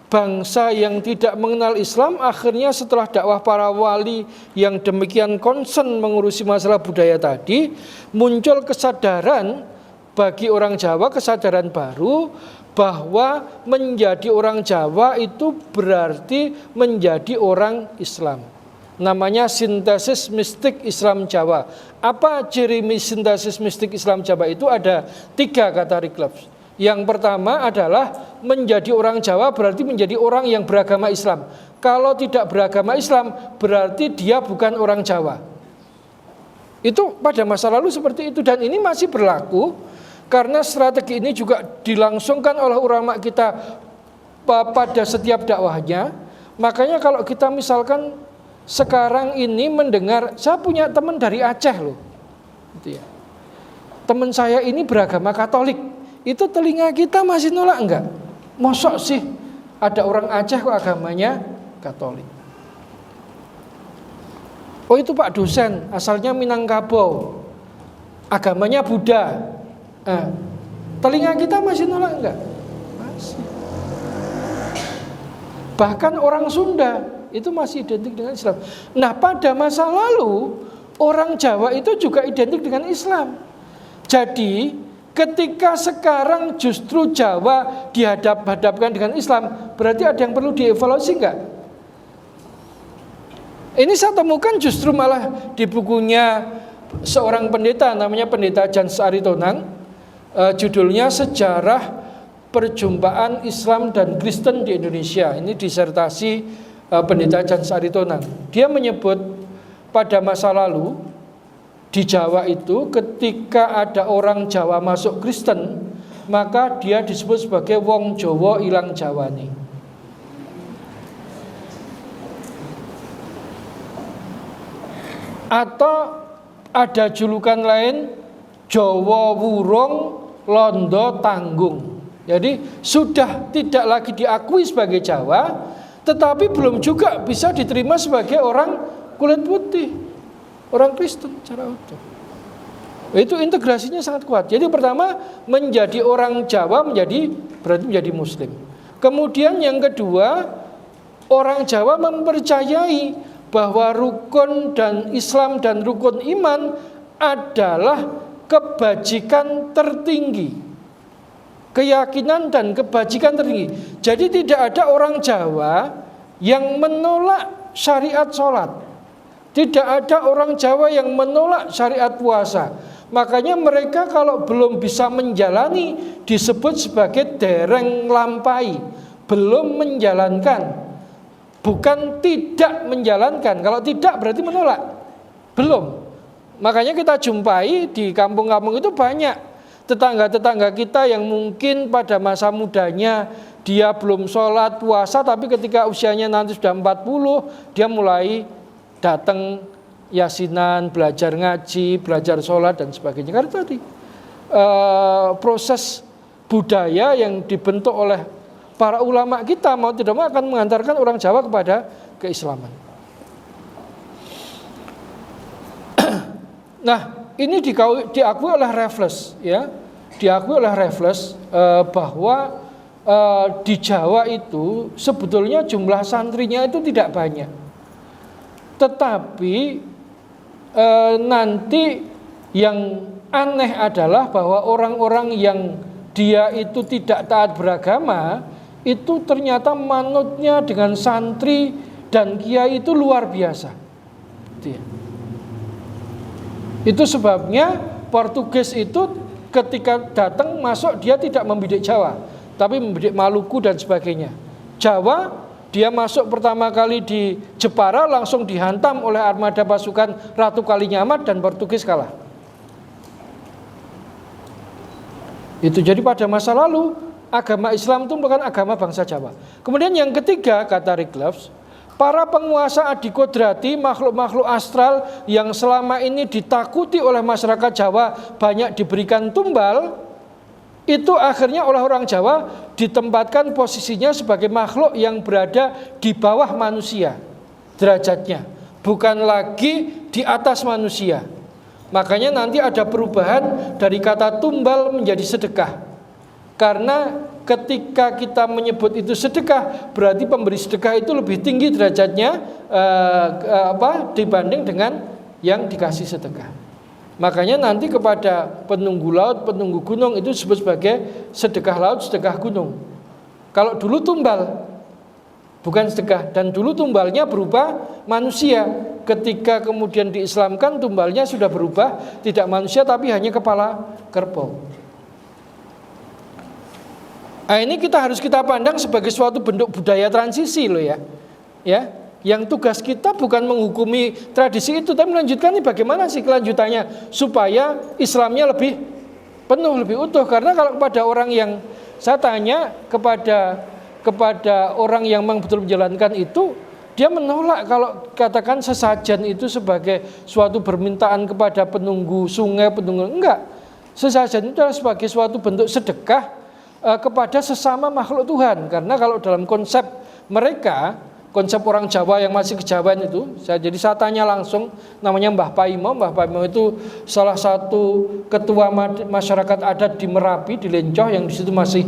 bangsa yang tidak mengenal Islam, akhirnya setelah dakwah para wali yang demikian concern mengurusi masalah budaya tadi, muncul kesadaran bagi orang Jawa, kesadaran baru bahwa menjadi orang Jawa itu berarti menjadi orang Islam. Namanya sintesis mistik Islam Jawa. Apa ciri sintesis mistik Islam Jawa itu? Ada 3 kata Riegels. Yang pertama adalah menjadi orang Jawa berarti menjadi orang yang beragama Islam. Kalau tidak beragama Islam berarti dia bukan orang Jawa. Itu pada masa lalu seperti itu, dan ini masih berlaku karena strategi ini juga dilangsungkan oleh ulama kita pada setiap dakwahnya. Makanya kalau kita misalkan sekarang ini mendengar, saya punya teman dari Aceh loh, gitu ya. Teman saya ini beragama Katolik. Itu telinga kita masih nolak enggak? Mosok sih ada orang Aceh kok agamanya Katolik. Oh itu Pak dosen asalnya Minangkabau, agamanya Buddha. Telinga kita masih nolak enggak? Masih. Bahkan orang Sunda itu masih identik dengan Islam. Nah pada masa lalu orang Jawa itu juga identik dengan Islam. Jadi ketika sekarang justru Jawa dihadap-hadapkan dengan Islam, berarti ada yang perlu dievaluasi enggak? Ini saya temukan justru malah di bukunya seorang pendeta, namanya Pendeta Jans Aritonang, judulnya Sejarah Perjumpaan Islam dan Kristen di Indonesia. Ini disertasi Pendeta Jans Aritonang. Dia menyebut pada masa lalu di Jawa itu ketika ada orang Jawa masuk Kristen, maka dia disebut sebagai wong Jawa ilang Jawani. Atau ada julukan lain Jawa Wurung Londo Tanggung. Jadi sudah tidak lagi diakui sebagai Jawa, tetapi belum juga bisa diterima sebagai orang kulit putih, orang Kristen secara utuh. Itu integrasinya sangat kuat. Jadi pertama menjadi orang Jawa berarti menjadi Muslim. Kemudian yang kedua, orang Jawa mempercayai bahwa rukun dan Islam dan rukun iman adalah kebajikan tertinggi, keyakinan dan kebajikan tertinggi. Jadi tidak ada orang Jawa yang menolak syariat sholat. Tidak ada orang Jawa yang menolak syariat puasa. Makanya mereka kalau belum bisa menjalani disebut sebagai dereng lampai, belum menjalankan. Bukan tidak menjalankan. Kalau tidak berarti menolak. Belum. Makanya kita jumpai di kampung-kampung itu banyak tetangga-tetangga kita yang mungkin pada masa mudanya dia belum sholat puasa, tapi ketika usianya nanti sudah 40 dia mulai datang yasinan, belajar ngaji, belajar sholat dan sebagainya. Karena tadi proses budaya yang dibentuk oleh para ulama kita mau tidak mau akan mengantarkan orang Jawa kepada keislaman. Nah, ini diakui oleh Raffles, ya, diakui oleh Raffles bahwa di Jawa itu sebetulnya jumlah santrinya itu tidak banyak, tetapi nanti yang aneh adalah bahwa orang-orang yang dia itu tidak taat beragama itu ternyata manutnya dengan santri dan kiai itu luar biasa. Itu sebabnya Portugis itu ketika datang masuk dia tidak membidik Jawa, tapi membidik Maluku dan sebagainya. Jawa dia masuk pertama kali di Jepara langsung dihantam oleh armada pasukan Ratu Kalinyamat dan Portugis kalah. Itu jadi pada masa lalu agama Islam itu merupakan agama bangsa Jawa. Kemudian yang ketiga kata Rickloves, para penguasa adikodrati, makhluk-makhluk astral yang selama ini ditakuti oleh masyarakat Jawa banyak diberikan tumbal, itu akhirnya oleh orang Jawa ditempatkan posisinya sebagai makhluk yang berada di bawah manusia derajatnya, bukan lagi di atas manusia. Makanya nanti ada perubahan dari kata tumbal menjadi sedekah. Karena ketika kita menyebut itu sedekah, berarti pemberi sedekah itu lebih tinggi derajatnya dibanding dengan yang dikasih sedekah. Makanya nanti kepada penunggu laut, penunggu gunung itu disebut sebagai sedekah laut, sedekah gunung. Kalau dulu tumbal, bukan sedekah, dan dulu tumbalnya berupa manusia. Ketika kemudian diislamkan, tumbalnya sudah berubah, tidak manusia tapi hanya kepala kerbau. Nah, ini harus kita pandang sebagai suatu bentuk budaya transisi loh ya. Yang tugas kita bukan menghukumi tradisi itu, tapi melanjutkan ini bagaimana sih kelanjutannya supaya Islamnya lebih penuh, lebih utuh. Karena kalau kepada orang yang saya tanya kepada orang yang memang betul menjalankan itu, dia menolak kalau katakan sesajen itu sebagai suatu permintaan kepada penunggu sungai, penunggu enggak. Sesajen itu adalah sebagai suatu bentuk sedekah kepada sesama makhluk Tuhan. Karena kalau dalam konsep mereka, konsep orang Jawa yang masih kejawaan itu, jadi saya tanya langsung, namanya Mbah Paimo. Mbah Paimo itu salah satu ketua masyarakat adat di Merapi, di Lencoh, yang di situ masih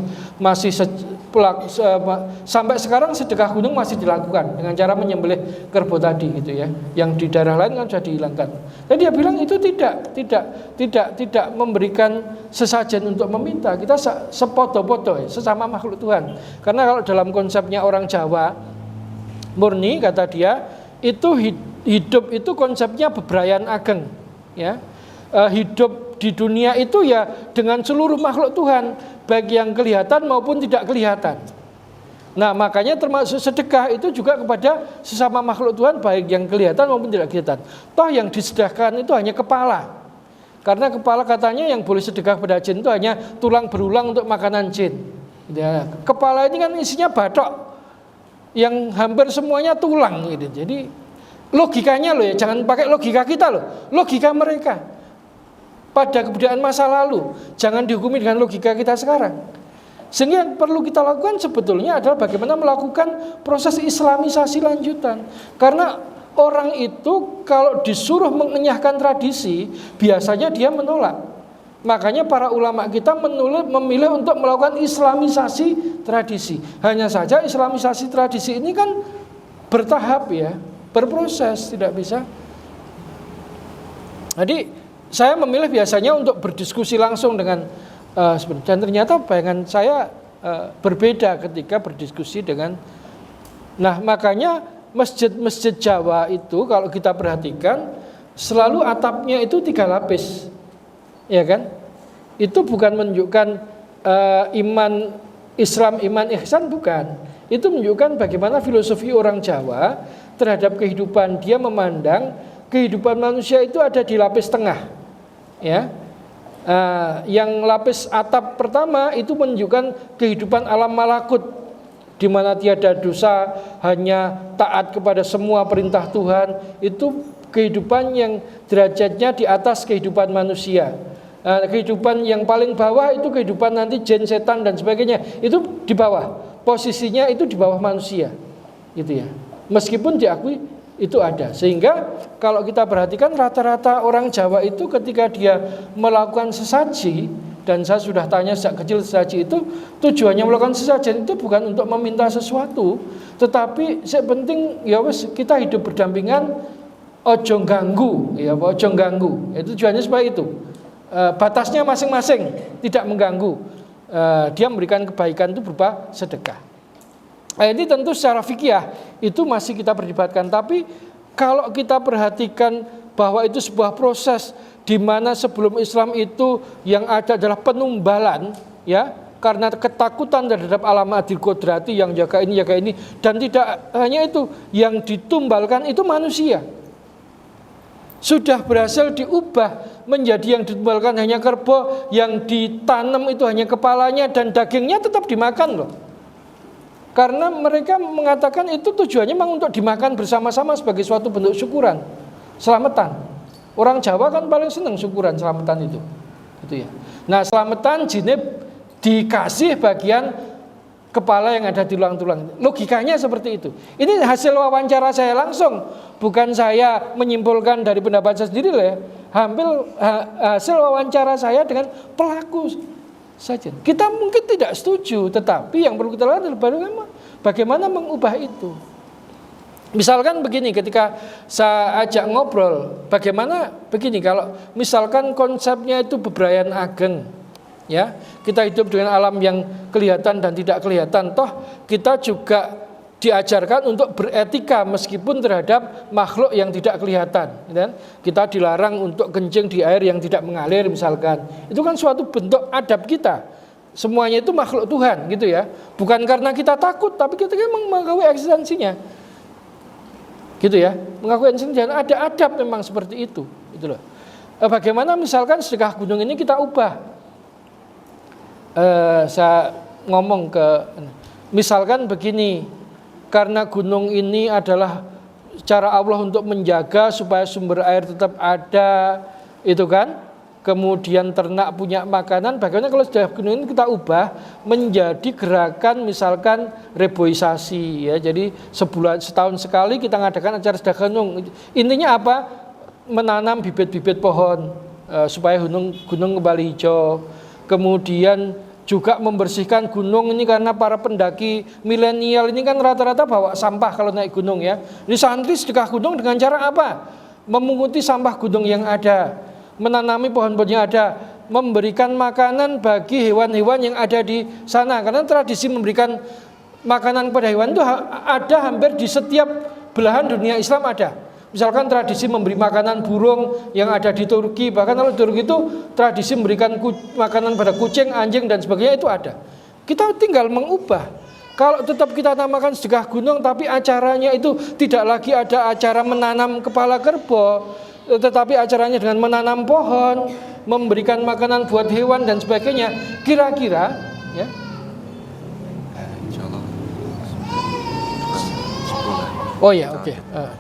sampai sekarang sedekah gunung masih dilakukan dengan cara menyembelih kerbau tadi gitu ya. Yang di daerah lain kan sudah dihilangkan. Dan dia bilang itu tidak memberikan sesajen untuk meminta. Kita sepodo-podo ya, sesama makhluk Tuhan. Karena kalau dalam konsepnya orang Jawa murni, kata dia, itu hidup itu konsepnya bebrayan ageng ya. Hidup di dunia itu ya dengan seluruh makhluk Tuhan, baik yang kelihatan maupun tidak kelihatan. Nah, makanya termasuk sedekah itu juga kepada sesama makhluk Tuhan, baik yang kelihatan maupun tidak kelihatan. Toh yang disedekahkan itu hanya kepala. Karena kepala katanya yang boleh sedekah pada jin itu hanya tulang berulang untuk makanan jin. Ya, kepala ini kan isinya batok yang hampir semuanya tulang gitu. Jadi logikanya loh ya, jangan pakai logika kita loh, logika mereka pada kebudayaan masa lalu, jangan dihukumi dengan logika kita sekarang. Sehingga yang perlu kita lakukan sebetulnya adalah bagaimana melakukan proses islamisasi lanjutan. Karena orang itu kalau disuruh mengenyahkan tradisi, biasanya dia menolak. Makanya para ulama kita memilih untuk melakukan islamisasi tradisi. Hanya saja islamisasi tradisi ini kan bertahap ya, berproses, tidak bisa. Jadi saya memilih biasanya untuk berdiskusi langsung dengan dan ternyata bayangan saya berbeda ketika berdiskusi dengan. Nah, makanya masjid-masjid Jawa itu kalau kita perhatikan selalu atapnya itu 3 lapis. ya kan? Itu bukan menunjukkan iman Islam, iman ihsan, bukan. Itu menunjukkan bagaimana filosofi orang Jawa terhadap kehidupan. Dia memandang kehidupan manusia itu ada di lapis tengah, ya. Yang lapis atap pertama itu menunjukkan kehidupan alam malakut, di mana tiada dosa, hanya taat kepada semua perintah Tuhan. Itu kehidupan yang derajatnya di atas kehidupan manusia. Kehidupan yang paling bawah itu kehidupan nanti jin, setan dan sebagainya, itu di bawah, posisinya itu di bawah manusia, gitu ya. Meskipun diakui itu ada. Sehingga kalau kita perhatikan rata-rata orang Jawa itu ketika dia melakukan sesaji, dan saya sudah tanya sejak kecil, sesaji itu tujuannya melakukan sesajen itu bukan untuk meminta sesuatu, tetapi yang penting ya wes kita hidup berdampingan, ojo ganggu, ya ojo ganggu. Itu tujuannya supaya itu. Batasnya masing-masing, tidak mengganggu. Dia memberikan kebaikan itu berupa sedekah. Ini tentu secara fikih itu masih kita perdebatkan. Tapi kalau kita perhatikan bahwa itu sebuah proses di mana sebelum Islam itu yang ada adalah penumbalan, ya, karena ketakutan terhadap alam adil kodrati yang jaga ini, dan tidak hanya itu, yang ditumbalkan itu manusia. Sudah berhasil diubah menjadi yang ditumbalkan hanya kerbau, yang ditanam itu hanya kepalanya dan dagingnya tetap dimakan loh. Karena mereka mengatakan itu tujuannya memang untuk dimakan bersama-sama sebagai suatu bentuk syukuran, selamatan. Orang Jawa kan paling senang syukuran, selamatan itu, gitu ya. Nah, selamatan jinib dikasih bagian kepala yang ada di tulang-tulang. Logikanya seperti itu. Ini hasil wawancara saya langsung, bukan saya menyimpulkan dari pendapat saya sendiri lah ya. Hasil wawancara saya dengan pelaku saja. Kita mungkin tidak setuju, tetapi yang perlu kita lakukan adalah bagaimana mengubah itu. Misalkan begini, ketika saya ajak ngobrol, bagaimana begini, kalau misalkan konsepnya itu bebrayan ageng, ya, kita hidup dengan alam yang kelihatan dan tidak kelihatan, toh kita juga diajarkan untuk beretika meskipun terhadap makhluk yang tidak kelihatan, dan kita dilarang untuk kencing di air yang tidak mengalir misalkan. Itu kan suatu bentuk adab kita. Semuanya itu makhluk Tuhan, gitu ya. Bukan karena kita takut, tapi kita memang mengakui eksistensinya, gitu ya. Mengakui eksistensinya, ada adab memang seperti itu, gitu loh. Bagaimana misalkan sedekah gunung ini kita ubah? Saya ngomong misalkan begini, karena gunung ini adalah cara Allah untuk menjaga supaya sumber air tetap ada, itu kan. Kemudian ternak punya makanan. Bagaimana kalau sedekah gunung ini kita ubah menjadi gerakan misalkan reboisasi, ya. Jadi setahun sekali kita ngadakan acara sedekah gunung. Intinya apa? Menanam bibit-bibit pohon supaya gunung kembali hijau. Kemudian juga membersihkan gunung ini, karena para pendaki milenial ini kan rata-rata bawa sampah kalau naik gunung, ya. Di santri sedekah gunung dengan cara apa? Memunguti sampah gunung yang ada, menanami pohon-pohon yang ada, memberikan makanan bagi hewan-hewan yang ada di sana. Karena tradisi memberikan makanan kepada hewan itu ada hampir di setiap belahan dunia Islam ada. Misalkan tradisi memberi makanan burung yang ada di Turki, bahkan kalau di Turki itu tradisi memberikan makanan pada kucing, anjing dan sebagainya itu ada. Kita tinggal mengubah. Kalau tetap kita namakan sedekah gunung, tapi acaranya itu tidak lagi ada acara menanam kepala kerbau, tetapi acaranya dengan menanam pohon, memberikan makanan buat hewan dan sebagainya. Kira-kira, ya. Oh ya, oke.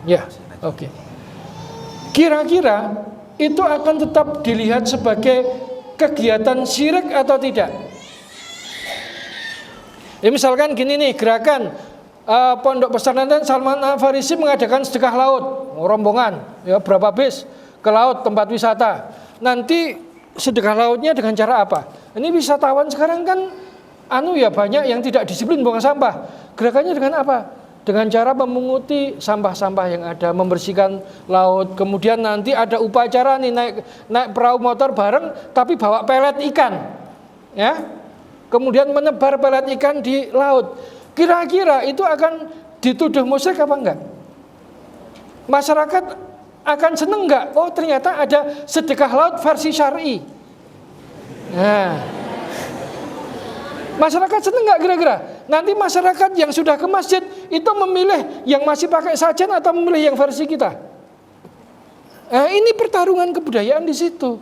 Ya. Oke. Kira-kira itu akan tetap dilihat sebagai kegiatan syirik atau tidak? Ya, misalkan gini nih, gerakan Pondok Pesantren Salman Al Farisi mengadakan sedekah laut, rombongan, ya, berapa bis ke laut tempat wisata. Nanti sedekah lautnya dengan cara apa? Ini wisatawan sekarang kan ya banyak yang tidak disiplin buang sampah. Gerakannya dengan apa? Dengan cara memunguti sampah-sampah yang ada, membersihkan laut. Kemudian nanti ada upacara nih, naik perahu motor bareng tapi bawa pelet ikan, ya. Kemudian menebar pelet ikan di laut. Kira-kira itu akan dituduh musyrik apa enggak? Masyarakat akan seneng enggak? Oh, ternyata ada sedekah laut versi syar'i. Nah, masyarakat seneng nggak kira-kira? Nanti masyarakat yang sudah ke masjid itu memilih yang masih pakai sajen atau memilih yang versi kita? Nah, ini pertarungan kebudayaan di situ.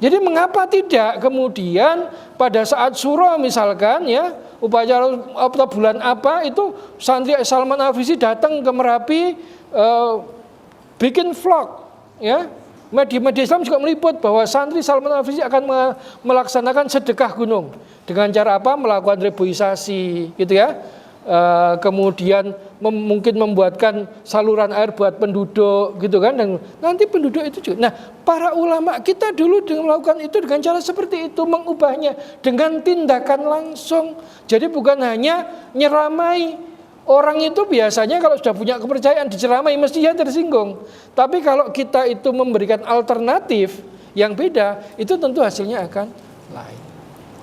Jadi mengapa tidak kemudian pada saat Syuro misalkan ya, upacara atau bulan apa itu santri Salman Al-Farisi datang ke Merapi bikin vlog ya. Media Islam juga meliput bahwa santri Salman Al-Farisi akan melaksanakan sedekah gunung dengan cara apa? Melakukan reboisasi gitu ya. Kemudian mungkin membuatkan saluran air buat penduduk gitu kan, dan nanti penduduk itu juga. Nah, para ulama kita dulu melakukan itu dengan cara seperti itu, mengubahnya dengan tindakan langsung. Jadi bukan hanya nyeramai. Orang itu biasanya kalau sudah punya kepercayaan diceramai mestinya tersinggung. Tapi kalau kita itu memberikan alternatif yang beda, itu tentu hasilnya akan lain.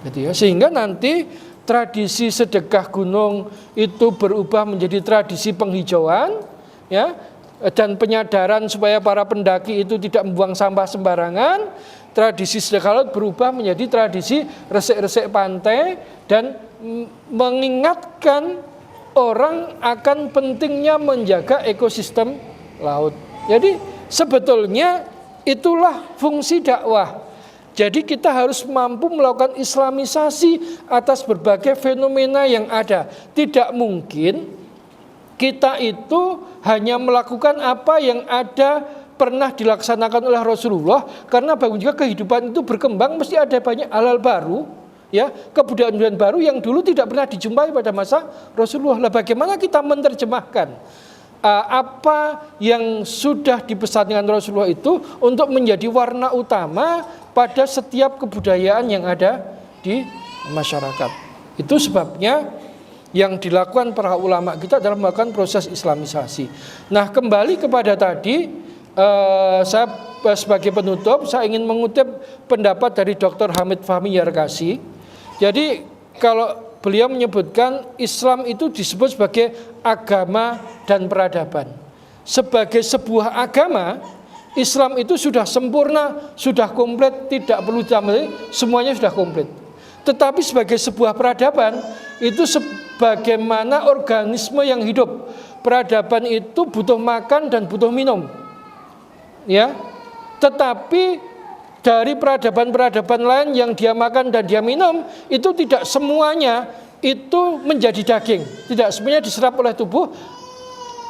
Gitu ya. Sehingga nanti tradisi sedekah gunung itu berubah menjadi tradisi penghijauan ya, dan penyadaran supaya para pendaki itu tidak membuang sampah sembarangan. Tradisi sedekah laut berubah menjadi tradisi resik-resik pantai dan mengingatkan orang akan pentingnya menjaga ekosistem laut. Jadi sebetulnya itulah fungsi dakwah. Jadi kita harus mampu melakukan islamisasi atas berbagai fenomena yang ada. Tidak mungkin kita itu hanya melakukan apa yang ada pernah dilaksanakan oleh Rasulullah, karena juga kehidupan itu berkembang, mesti ada banyak hal-hal baru, ya, kebudayaan baru yang dulu tidak pernah dijumpai pada masa Rasulullah. Lah bagaimana kita menerjemahkan apa yang sudah dipesankan Rasulullah itu untuk menjadi warna utama pada setiap kebudayaan yang ada di masyarakat. Itu sebabnya yang dilakukan para ulama kita dalam melakukan proses islamisasi. Nah, kembali kepada tadi, saya sebagai penutup saya ingin mengutip pendapat dari Dr. Hamid Fahmi Yarkasi. Jadi kalau beliau menyebutkan Islam itu disebut sebagai agama dan peradaban. Sebagai sebuah agama, Islam itu sudah sempurna, sudah komplit, tidak perlu ditambah, semuanya sudah komplit. Tetapi sebagai sebuah peradaban, itu sebagaimana organisme yang hidup. Peradaban itu butuh makan dan butuh minum. Ya. Tetapi dari peradaban-peradaban lain yang dia makan dan dia minum, itu tidak semuanya itu menjadi daging. Tidak semuanya diserap oleh tubuh.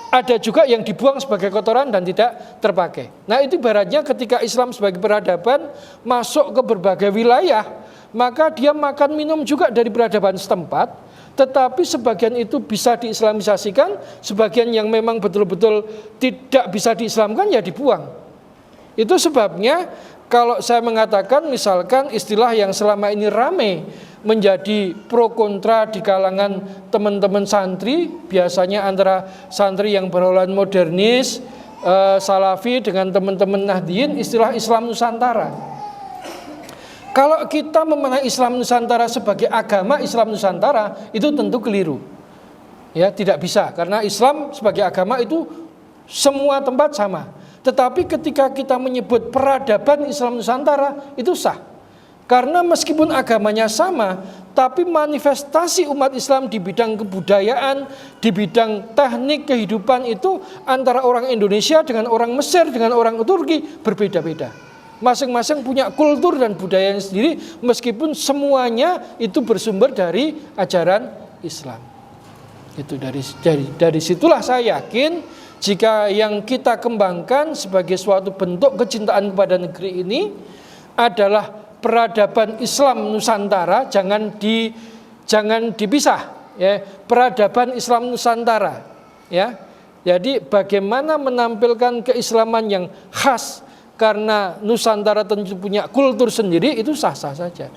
Ada juga yang dibuang sebagai kotoran dan tidak terpakai. Nah, itu ibaratnya ketika Islam sebagai peradaban masuk ke berbagai wilayah, maka dia makan minum juga dari peradaban setempat, tetapi sebagian itu bisa diislamisasikan, sebagian yang memang betul-betul tidak bisa diislamkan ya dibuang. Itu sebabnya kalau saya mengatakan misalkan istilah yang selama ini ramai menjadi pro kontra di kalangan teman-teman santri, biasanya antara santri yang berhaluan modernis, salafi dengan teman-teman Nahdliyin, istilah Islam Nusantara. Kalau kita memaknai Islam Nusantara sebagai agama Islam Nusantara, itu tentu keliru. Ya, tidak bisa, karena Islam sebagai agama itu semua tempat sama. Tetapi ketika kita menyebut peradaban Islam Nusantara, itu sah. Karena meskipun agamanya sama, tapi manifestasi umat Islam di bidang kebudayaan, di bidang teknik kehidupan itu antara orang Indonesia dengan orang Mesir, dengan orang Turki berbeda-beda. Masing-masing punya kultur dan budayanya sendiri, meskipun semuanya itu bersumber dari ajaran Islam. Itu dari situlah saya yakin jika yang kita kembangkan sebagai suatu bentuk kecintaan kepada negeri ini adalah peradaban Islam Nusantara, jangan dipisah, ya. Peradaban Islam Nusantara, ya. Jadi bagaimana menampilkan keislaman yang khas, karena Nusantara tentu punya kultur sendiri, itu sah-sah saja.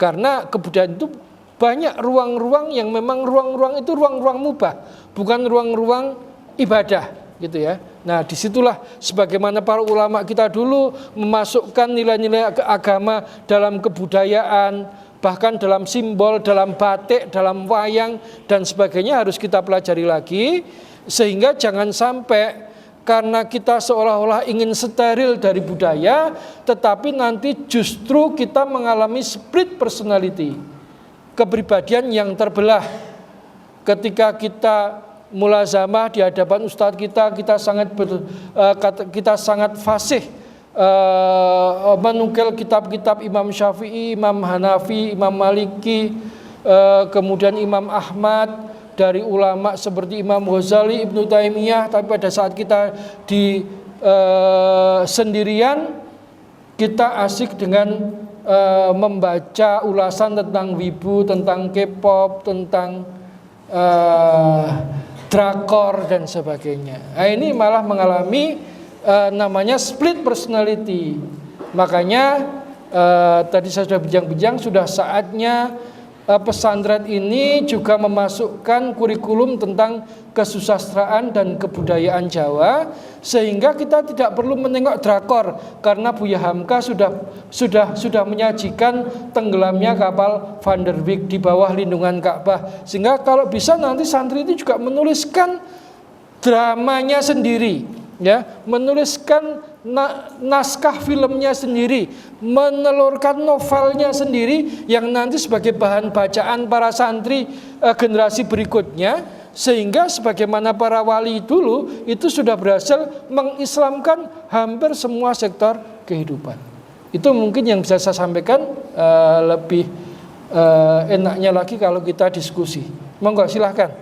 Karena kebudayaan itu banyak ruang-ruang yang memang ruang-ruang itu ruang-ruang mubah, bukan ruang-ruang ibadah, gitu ya. Nah, disitulah sebagaimana para ulama kita dulu memasukkan nilai-nilai agama dalam kebudayaan, bahkan dalam simbol, dalam batik, dalam wayang dan sebagainya harus kita pelajari lagi, sehingga jangan sampai karena kita seolah-olah ingin steril dari budaya, tetapi nanti justru kita mengalami split personality, kepribadian yang terbelah. Ketika kita mulazamah di hadapan ustadz kita sangat fasih menukil kitab-kitab Imam Syafi'i, Imam Hanafi, Imam Maliki, kemudian Imam Ahmad, dari ulama seperti Imam Ghazali, Ibnu Taimiyah. Tapi pada saat kita di sendirian, kita asik dengan membaca ulasan tentang wibu, tentang K-pop, tentang drakor dan sebagainya. Nah, ini malah mengalami namanya split personality. Makanya tadi saya sudah bincang-bincang, sudah saatnya pesantren ini juga memasukkan kurikulum tentang kesusastraan dan kebudayaan Jawa, sehingga kita tidak perlu menengok drakor, karena Buya Hamka sudah menyajikan tenggelamnya kapal Van der Wijk di bawah lindungan Ka'bah. Sehingga kalau bisa nanti santri itu juga menuliskan dramanya sendiri, ya, menuliskan naskah filmnya sendiri, menelurkan novelnya sendiri yang nanti sebagai bahan bacaan para santri generasi berikutnya, sehingga sebagaimana para wali dulu itu sudah berhasil mengislamkan hampir semua sektor kehidupan. Itu mungkin yang bisa saya sampaikan. Lebih enaknya lagi kalau kita diskusi. Monggo silahkan.